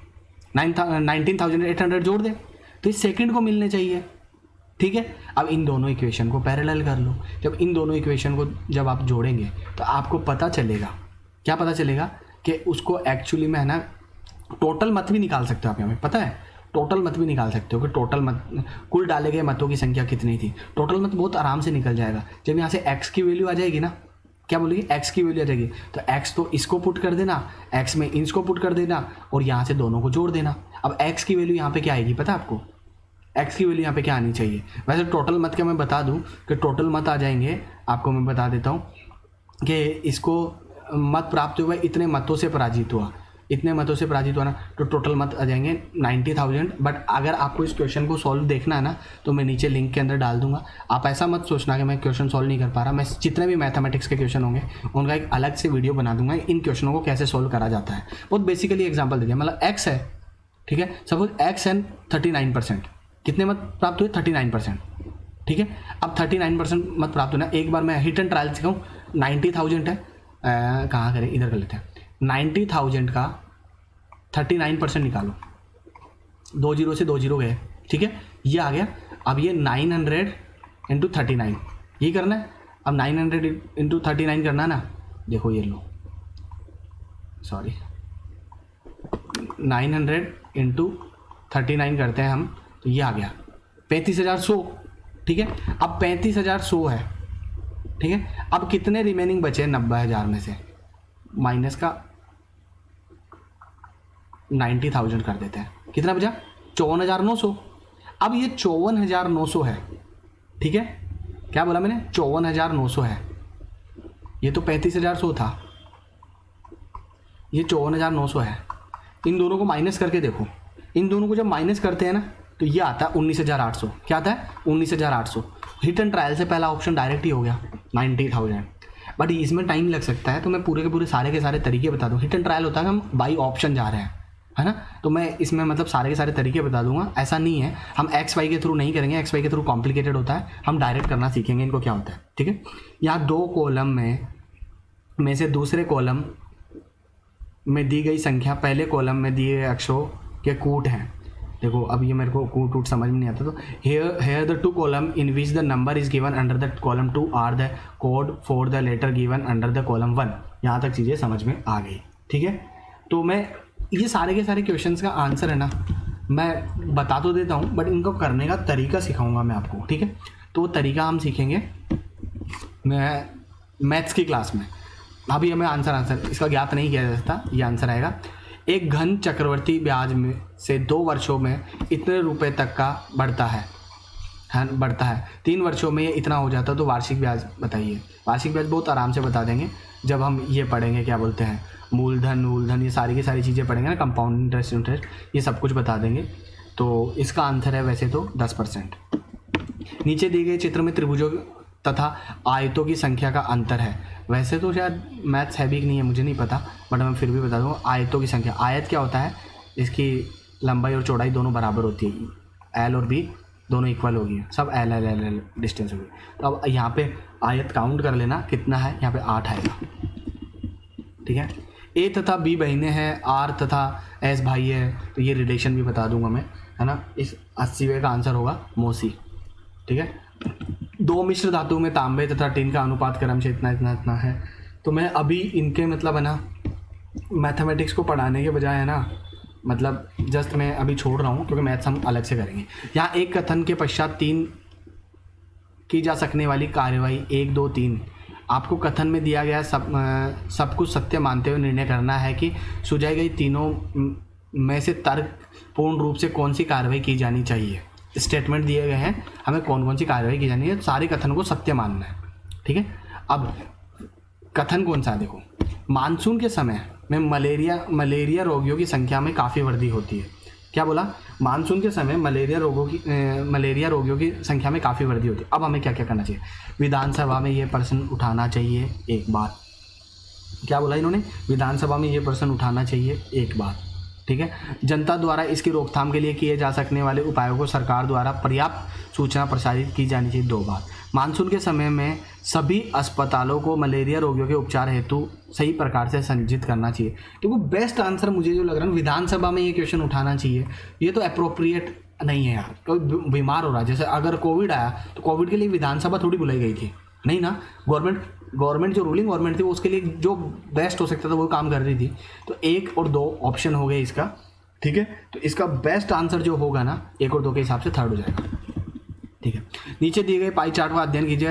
S1: 19,800 जोड़ दें, तो इस सेकंड को मिलने चाहिए। ठीक है, अब इन दोनों इक्वेशन को पैरेलल कर लो। जब इन दोनों इक्वेशन को जब आप जोड़ेंगे तो आपको पता चलेगा, क्या पता चलेगा कि उसको एक्चुअली में है ना टोटल मत भी निकाल सकते हो आप। यहाँ पे पता है टोटल मत भी निकाल सकते हो कि टोटल मत, कुल डाले गए मतों की संख्या कितनी थी। टोटल मत बहुत आराम से निकल जाएगा। जब यहाँ से x की वैल्यू आ जाएगी ना, क्या बोलेगी, x की वैल्यू आ जाएगी, तो x तो इसको पुट कर देना, x में इसको पुट कर देना और यहाँ से दोनों को जोड़ देना। अब x की वैल्यू यहाँ पे क्या आएगी पता है आपको, x की वैल्यू यहाँ पे क्या आनी चाहिए। वैसे टोटल मत का मैं बता दूँ कि टोटल मत आ जाएंगे, आपको मैं बता देता हूँ कि इसको मत प्राप्त हुआ, इतने मतों से पराजित हुआ, इतने मतों से पराजित हुआ ना, तो टोटल मत आ जाएंगे 90,000। बट अगर आपको इस क्वेश्चन को सॉल्व देखना है ना तो मैं नीचे लिंक के अंदर डाल दूंगा। आप ऐसा मत सोचना कि मैं क्वेश्चन सॉल्व नहीं कर पा रहा, मैं जितने भी मैथमेटिक्स के क्वेश्चन होंगे उनका एक अलग से वीडियो बना दूंगा, इन क्वेश्चनों को कैसे सॉल्व करा जाता है। बहुत बेसिकली एग्जाम्पल दे दिया, मतलब एक्स है, ठीक है, सपोज एक्स एंड 39%, कितने मत प्राप्त हुए, 39%। ठीक है, अब 39% मत प्राप्त होना, एक बार मैं हिट एंड ट्रायल सिखाऊँ। 90,000 है, कहाँ करें, इधर कर लेते हैं। 90,000 का 39% निकालो, 2 जीरो से 2 जीरो गए, ठीक है, ये आ गया। अब ये 900 इंटू 39 ये करना है। अब 900 इंटू 39 करना है ना, देखो ये लो, सॉरी 900 इंटू 39 करते हैं हम, तो ये आ गया 35,100। ठीक है, अब 35,100 है, ठीक है। अब कितने रिमेनिंग बचे 90,000 में से, माइनस का 90,000 कर देते हैं, कितना बचा 54,900। अब ये 54,900 है, ठीक है, क्या बोला मैंने, 54,900 है। ये तो 35,100 था, ये 54,900 है। इन दोनों को माइनस करके देखो, इन दोनों को जब माइनस करते हैं ना तो ये आता है 19,800। क्या आता है 19,800। हिट एंड ट्रायल से पहला ऑप्शन डायरेक्ट ही हो गया 90,000। बट इसमें टाइम लग सकता है, तो मैं पूरे के पूरे सारे के सारे तरीके बता दूँ। हिट एंड ट्रायल होता है हम बाई ऑप्शन जा रहे हैं, है ना, तो मैं इसमें मतलब सारे के सारे तरीके बता दूंगा। ऐसा नहीं है हम एक्स वाई के थ्रू नहीं करेंगे, एक्स वाई के थ्रू कॉम्प्लिकेटेड होता है, हम डायरेक्ट करना सीखेंगे इनको क्या होता है। ठीक है, यहाँ 2 कॉलम में से दूसरे कॉलम में दी गई संख्या पहले कॉलम में दिए अक्षरों के कूट हैं। देखो अब ये मेरे को कूट समझ में नहीं आता, तो here the 2 column in which the number is given under the column 2 are the code for the letter given under the column 1। यहाँ तक चीज़ें समझ में आ गई, ठीक है। तो मैं ये सारे के सारे क्वेश्चंस का आंसर है ना मैं बता तो देता हूँ, बट इनको करने का तरीका सिखाऊंगा मैं आपको, ठीक है। तो वो तरीका हम सीखेंगे मैं मैथ्स की क्लास में। अभी हमें आंसर इसका ज्ञात नहीं किया जा सकता, ये आंसर आएगा। एक घन चक्रवर्ती ब्याज में से 2 वर्षों में इतने रुपए तक का बढ़ता है 3 वर्षों में ये इतना हो जाता है, तो वार्षिक ब्याज बताइए। वार्षिक ब्याज बहुत आराम से बता देंगे जब हम ये पढ़ेंगे, क्या बोलते हैं, मूलधन, ये सारी की सारी चीज़ें पढ़ेंगे ना, कंपाउंड इंटरेस्ट, ये सब कुछ बता देंगे। तो इसका आंसर है वैसे तो 10%। नीचे दिए गए चित्र में त्रिभुजों तथा आयतों की संख्या का अंतर है। वैसे तो शायद मैथ्स है भी कि नहीं है मुझे नहीं पता, बट मैं फिर भी बता दूँगा। आयतों की संख्या, आयत क्या होता है, इसकी लंबाई और चौड़ाई दोनों बराबर होती है, एल और बी दोनों इक्वल होगी, सब एल डिस्टेंस होगी। तो अब यहाँ पे आयत काउंट कर लेना कितना है, यहाँ पे 8 आएगा, ठीक है। ए तथा बी बहनें हैं, आर तथा एस भाई है, तो ये रिलेशन भी बता दूंगा मैं, है ना। इस 80वें का आंसर होगा मौसी, ठीक है। 2 मिश्र धातु में तांबे तथा टिन का अनुपात क्रमशः इतना है। तो मैं अभी इनके मतलब है ना मैथमेटिक्स को पढ़ाने के बजाय है ना, मतलब जस्ट मैं अभी छोड़ रहा हूँ क्योंकि मैथ्स हम अलग से करेंगे। यहाँ एक कथन के पश्चात 3 की जा सकने वाली कार्यवाही 1, 2, 3। आपको कथन में दिया गया सब कुछ सत्य मानते हुए निर्णय करना है कि सुझाई गई तीनों में से तर्कपूर्ण रूप से कौन सी कार्रवाई की जानी चाहिए। स्टेटमेंट दिए गए हैं, हमें कौन कौन सी कार्रवाई की जानी है, सारे कथन को सत्य मानना है, ठीक है। अब कथन कौन सा है, देखो, मानसून के समय में मलेरिया रोगियों की संख्या में काफ़ी वृद्धि होती है। क्या बोला, मानसून के समय मलेरिया रोगियों की संख्या में काफ़ी वृद्धि होती है। अब हमें क्या क्या करना चाहिए, विधानसभा में ये प्रश्न उठाना चाहिए एक बार। क्या बोला इन्होंने, विधानसभा में ये प्रश्न उठाना चाहिए एक बार, ठीक है। जनता द्वारा इसकी रोकथाम के लिए किए जा सकने वाले उपायों को सरकार द्वारा पर्याप्त सूचना प्रसारित की जानी चाहिए। 2 बार मानसून के समय में सभी अस्पतालों को मलेरिया रोगियों के उपचार हेतु सही प्रकार से संचित करना चाहिए। तो वो बेस्ट आंसर मुझे जो लग रहा है, विधानसभा में ये क्वेश्चन उठाना चाहिए। ये तो अप्रोप्रिएट नहीं है यार, कोई बीमार हो रहा है, जैसे अगर कोविड आया तो कोविड के लिए विधानसभा थोड़ी बुलाई गई थी, नहीं ना। गवर्नमेंट जो रूलिंग गवर्नमेंट थी वो उसके लिए जो बेस्ट हो सकता था वो काम कर रही थी। तो 1 और 2 ऑप्शन हो गए इसका, ठीक है। तो इसका बेस्ट आंसर जो होगा ना 1 और 2 के हिसाब से 3rd हो जाएगा, ठीक है। नीचे दिए गए पाई चार्ट का अध्ययन कीजिए।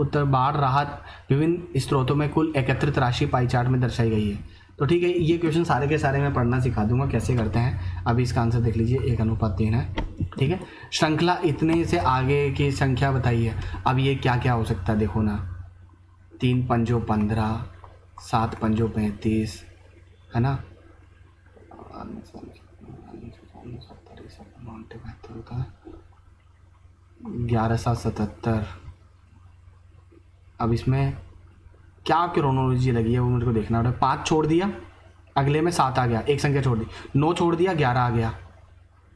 S1: उत्तर बाढ़ राहत विभिन्न स्रोतों में कुल एकत्रित राशि पाई चार्ट में दर्शाई गई है। तो ठीक है, ये क्वेश्चन सारे के सारे मैं पढ़ना सिखा दूंगा कैसे करते हैं। अभी इसका आंसर देख लीजिए, 1:3 है, ठीक है। श्रृंखला इतने से आगे की संख्या बताइए। अब ये क्या क्या हो सकता है देखो ना, 3 पंजों 15, 7 पंजों 35, है ना, 11/77। अब इसमें क्या क्रोनोलॉजी लगी है वो मेरे को देखना पड़ेगा। 5 छोड़ दिया, अगले में 7 आ गया, एक संख्या छोड़ दी, 9 छोड़ दिया, 11 आ गया,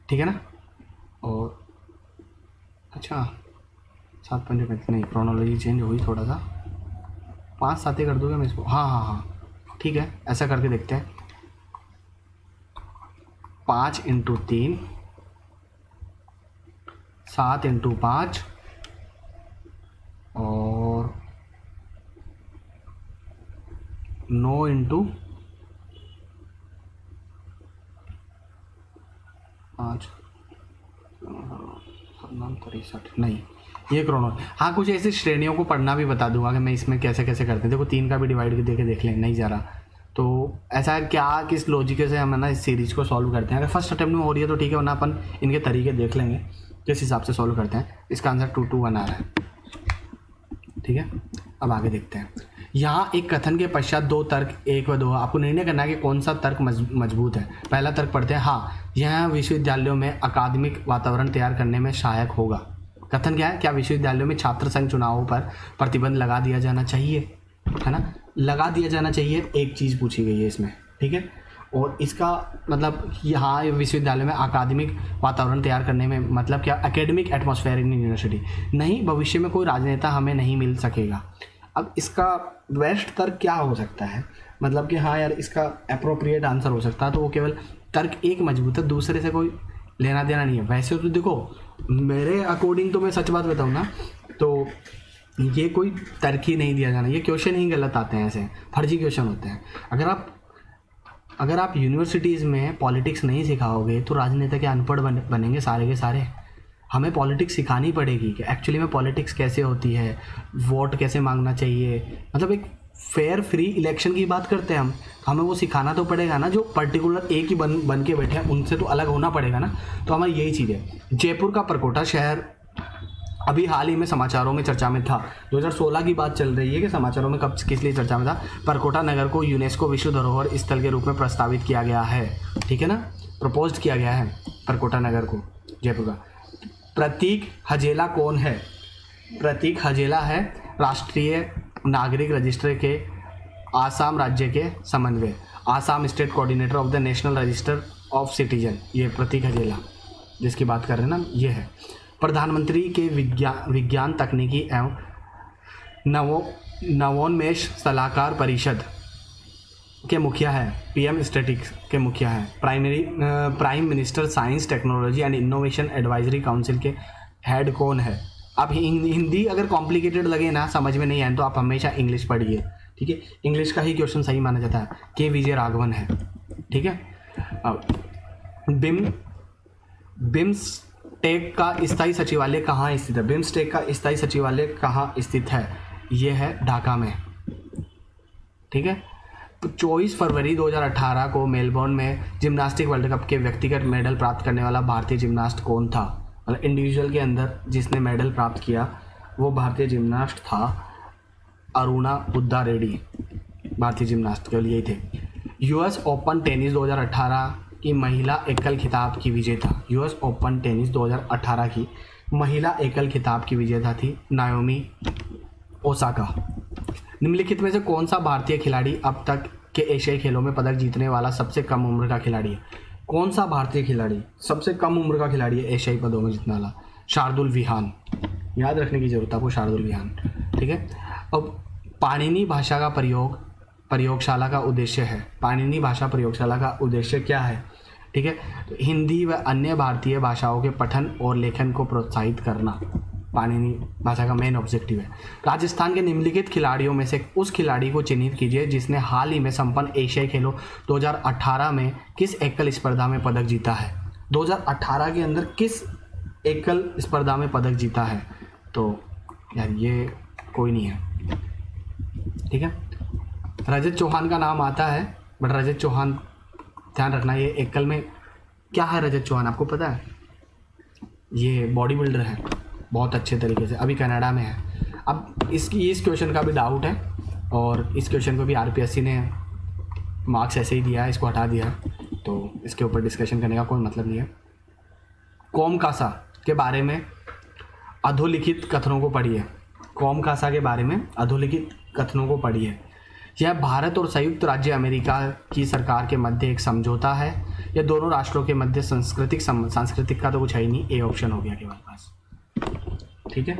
S1: ठीक है ना। और अच्छा 7 पंजे 35, नहीं क्रोनोलॉजी चेंज हुई थोड़ा सा, 5 7 कर दूंगा मैं इसको। हाँ, ठीक है, ऐसा करके देखते हैं। 5 × 3, 7 × 5 और 9 × 5, 63, नहीं ये क्रोनो। हाँ, कुछ ऐसी श्रेणियों को पढ़ना भी बता दूंगा कि मैं इसमें कैसे कैसे करते हैं। देखो 3 का भी डिवाइड करके देख लें, नहीं जा रहा तो ऐसा क्या किस लॉजिक से हम है ना इस सीरीज को सॉल्व करते हैं। अगर फर्स्ट अटेम्प्ट में हो रही है तो ठीक है, वरना अपन इनके तरीके देख लेंगे किस हिसाब से सॉल्व करते हैं। इसका आंसर 2 2 1 आ रहा है, ठीक है। अब आगे देखते हैं। यहाँ एक कथन के पश्चात 2 तर्क 1 व 2, आपको निर्णय करना है कि कौन सा तर्क मजबूत है। पहला तर्क पढ़ते हैं, हाँ यह विश्वविद्यालयों में अकादमिक वातावरण तैयार करने में सहायक होगा। कथन क्या है, क्या विश्वविद्यालयों में छात्र संघ चुनावों पर प्रतिबंध लगा दिया जाना चाहिए, है ना, लगा दिया जाना चाहिए, एक चीज़ पूछी गई है इसमें, ठीक है। और इसका मतलब यहाँ विश्वविद्यालय में अकादमिक वातावरण तैयार करने में मतलब क्या, एकेडमिक एटमॉस्फेयर इन यूनिवर्सिटी, नहीं भविष्य में कोई राजनेता हमें नहीं मिल सकेगा। अब इसका बेस्ट तर्क क्या हो सकता है, मतलब कि हाँ यार इसका अप्रोप्रिएट आंसर हो सकता है, तो वो केवल तर्क 1 मजबूत है, दूसरे से कोई लेना देना नहीं है। वैसे तो देखो मेरे अकॉर्डिंग तो मैं सच बात बताऊँ ना तो ये कोई तर्क ही नहीं दिया जाना, ये क्वेश्चन ही गलत आते हैं, ऐसे फर्जी क्वेश्चन होते हैं। अगर आप यूनिवर्सिटीज़ में पॉलिटिक्स नहीं सिखाओगे तो राजनेता के अनपढ़ बनेंगे सारे के सारे। हमें पॉलिटिक्स सिखानी पड़ेगी कि एक्चुअली में पॉलिटिक्स कैसे होती है, वोट कैसे मांगना चाहिए, मतलब एक फेयर फ्री इलेक्शन की बात करते हैं हम, हमें वो सिखाना तो पड़ेगा ना। जो पर्टिकुलर एक ही बन के बैठे हैं उनसे तो अलग होना पड़ेगा ना। तो हमारी यही चीज़ है। जयपुर का परकोटा शहर अभी हाल ही में समाचारों में चर्चा में था, 2016 की बात चल रही है कि समाचारों में कब किस लिए चर्चा में था। परकोटा नगर को यूनेस्को विश्व धरोहर स्थल के रूप में प्रस्तावित किया गया है, ठीक है ना, प्रपोज किया गया है परकोटा नगर को, जयपुर का। प्रतीक हजेला कौन है, प्रतीक हजेला है राष्ट्रीय नागरिक रजिस्टर के आसाम राज्य के समन्वय, Assam state coordinator of the national register of citizen, ये प्रतीक हजेला जिसकी बात कर रहे हैं ना, ये है। प्रधानमंत्री के विज्ञान तकनीकी एवं नवोन्मेष सलाहकार परिषद के मुखिया है, पीएम स्टैटिक्स के मुखिया है। Prime minister science technology and innovation advisory council के हेड कौन है। अब हिंदी अगर कॉम्प्लिकेटेड लगे ना, समझ में नहीं आए तो आप हमेशा इंग्लिश पढ़िए, ठीक है। इंग्लिश का ही क्वेश्चन सही माना जाता है। के विजय राघवन है, ठीक है। अब बिम्सटेक का स्थायी सचिवालय कहाँ स्थित है, बिम्सटेक का स्थायी सचिवालय कहाँ स्थित है, ये है ढाका में, ठीक है। 24 फरवरी 2018 को मेलबोर्न में जिम्नास्टिक वर्ल्ड कप के व्यक्तिगत मेडल प्राप्त करने वाला भारतीय जिम्नास्ट कौन था, मतलब इंडिविजुअल के अंदर जिसने मेडल प्राप्त किया वो भारतीय जिम्नास्ट था अरुणा बुद्धा रेड्डी, भारतीय जिम्नास्ट के लिए थे। यूएस ओपन टेनिस 2018 की महिला एकल खिताब की विजेता, यूएस ओपन टेनिस 2018 की महिला एकल खिताब की विजेता थी नाओमी ओसाका। निम्नलिखित में से कौन सा भारतीय खिलाड़ी अब तक के एशियाई खेलों में पदक जीतने वाला सबसे कम उम्र का खिलाड़ी है? कौन सा भारतीय खिलाड़ी सबसे कम उम्र का खिलाड़ी है एशियाई पदों में जीतने वाला? शार्दुल विहान, याद रखने की जरूरत है आपको, शार्दुल विहान। ठीक है। अब पाणिनी भाषा का प्रयोगशाला का उद्देश्य है, पाणिनी भाषा प्रयोगशाला का उद्देश्य क्या है? ठीक है, तो हिंदी व अन्य भारतीय भाषाओं के पठन और लेखन को प्रोत्साहित करना पाणिनी भाषा का मेन ऑब्जेक्टिव है। राजस्थान के निम्नलिखित खिलाड़ियों में से उस खिलाड़ी को चिन्हित कीजिए जिसने हाल ही में संपन्न एशियाई खेलों 2018 में किस एकल स्पर्धा में पदक जीता है? 2018 के अंदर किस एकल स्पर्धा में पदक जीता है? तो यार ये कोई नहीं है। ठीक है, रजत चौहान का नाम आता है, बट रजत चौहान ध्यान रखना ये एकल में क्या है। रजत चौहान आपको पता है? ये बॉडी बिल्डर है बहुत अच्छे तरीके से, अभी कनाडा में है। अब इस क्वेश्चन का भी डाउट है और इस क्वेश्चन को भी आरपीएससी ने मार्क्स ऐसे ही दिया है, इसको हटा दिया, तो इसके ऊपर डिस्कशन करने का कोई मतलब नहीं है। कॉम कासा के बारे में अधोलिखित कथनों को पढ़िए। कॉम कासा के बारे में अधोलिखित कथनों को पढ़िए। यह भारत और संयुक्त राज्य अमेरिका की सरकार के मध्य एक समझौता है। यह दोनों राष्ट्रों के मध्य सांस्कृतिक का तो कुछ है ही नहीं, ए ऑप्शन हो गया केवल पास। ठीक है,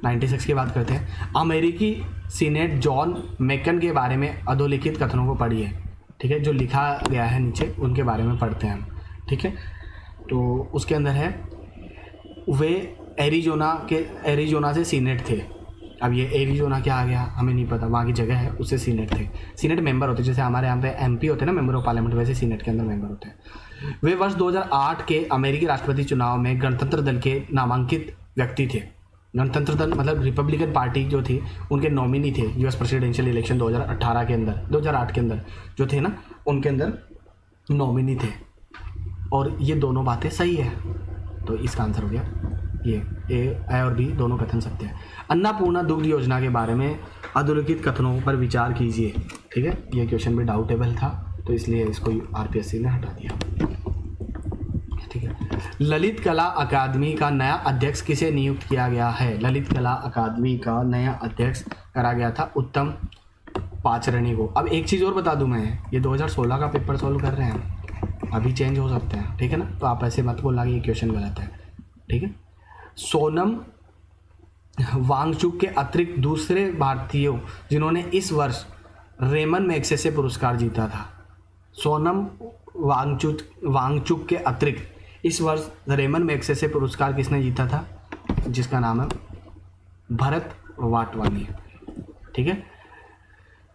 S1: 96 की बात करते हैं। अमेरिकी सीनेट जॉन मैकन के बारे में अधोलिखित कथनों को पढ़िए। ठीक है, जो लिखा गया है नीचे उनके बारे में पढ़ते हैं हम। ठीक है, तो उसके अंदर है वे एरिजोना से सीनेट थे। अब ये एरिजोना क्या आ गया हमें नहीं पता, वहाँ की जगह है, उससे सीनेट थे। सीनेट मेंबर होते हैं, जैसे हमारे यहाँ पे एमपी होते हैं ना, मेंबर ऑफ पार्लियामेंट, वैसे सीनेट के अंदर मेंबर होते हैं। वे वर्ष 2008 के अमेरिकी राष्ट्रपति चुनाव में गणतंत्र दल के नामांकित व्यक्ति थे। गणतंत्र दल मतलब रिपब्लिकन पार्टी जो थी उनके नॉमिनी थे यूएस प्रेसिडेंशियल इलेक्शन 2018 के अंदर, 2008 के अंदर जो थे ना, उनके अंदर नॉमिनी थे। और ये दोनों बातें सही है, तो इसका आंसर हो गया ये, ए और बी दोनों कथन सत्य है। अन्नपूर्णा दुग्ध योजना के बारे में अधोलिखित कथनों पर विचार कीजिए। ठीक है, ये क्वेश्चन भी डाउटेबल था, तो इसलिए इसको आरपीएससी ने हटा दिया। ठीक है, ललित कला अकादमी का नया अध्यक्ष किसे नियुक्त किया गया है? ललित कला अकादमी का नया अध्यक्ष करा गया था उत्तम पाचरणी को। अब एक चीज़ और बता दूं मैं, ये 2016 का पेपर सॉल्व कर रहे हैं, अभी चेंज हो सकते हैं। ठीक है ना, तो आप ऐसे मत बोलना कि ये क्वेश्चन गलत है। ठीक है, सोनम वांगचुक के अतिरिक्त दूसरे भारतीयों जिन्होंने इस वर्ष रेमन मैग्सेसे पुरस्कार जीता था। सोनम वांगचुक के अतिरिक्त इस वर्ष रेमन मैग्सेसे पुरस्कार किसने जीता था? जिसका नाम है भरत वाटवानी। ठीक है,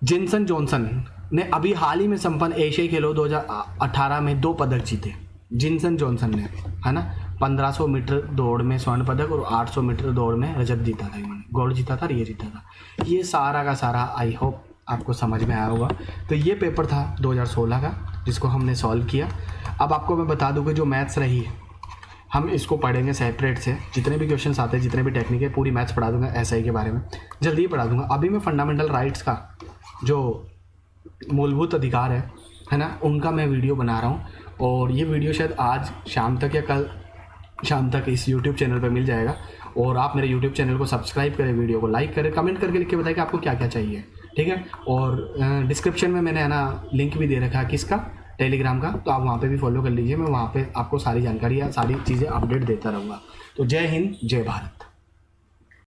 S1: जिनसन जॉनसन ने अभी हाल ही में संपन्न एशियाई खेलों 2018 में 2 पदक जीते। जिनसन जॉनसन ने, है ना, 1500 मीटर दौड़ में स्वर्ण पदक और 800 मीटर दौड़ में रजत जीता था, इन्होंने गोल्ड जीता था और ये जीता था। ये सारा का सारा आई होप आपको समझ में आया होगा। तो ये पेपर था 2016 का जिसको हमने सॉल्व किया। अब आपको मैं बता दूँ कि जो मैथ्स रही है हम इसको पढ़ेंगे सेपरेट से, जितने भी क्वेश्चन आते हैं, जितने भी टेक्निक है, पूरी मैथ्स पढ़ा दूंगा, एसआई के बारे में जल्दी ही पढ़ा दूंगा। अभी मैं फंडामेंटल राइट्स का जो मूलभूत अधिकार है ना, उनका मैं वीडियो बना रहा हूँ, और ये वीडियो शायद आज शाम तक या कल शाम तक इस यूट्यूब चैनल पर मिल जाएगा। और आप मेरे यूट्यूब चैनल को सब्सक्राइब करें, वीडियो को लाइक करें, कमेंट करके लिख के बताएं कि आपको क्या क्या चाहिए। ठीक है, और डिस्क्रिप्शन में मैंने है ना लिंक भी दे रखा है किसका, टेलीग्राम का, तो आप वहाँ पे भी फॉलो कर लीजिए। मैं वहाँ पे आपको सारी जानकारी या सारी चीज़ें अपडेट देता रहूँगा। तो जय हिंद, जय भारत।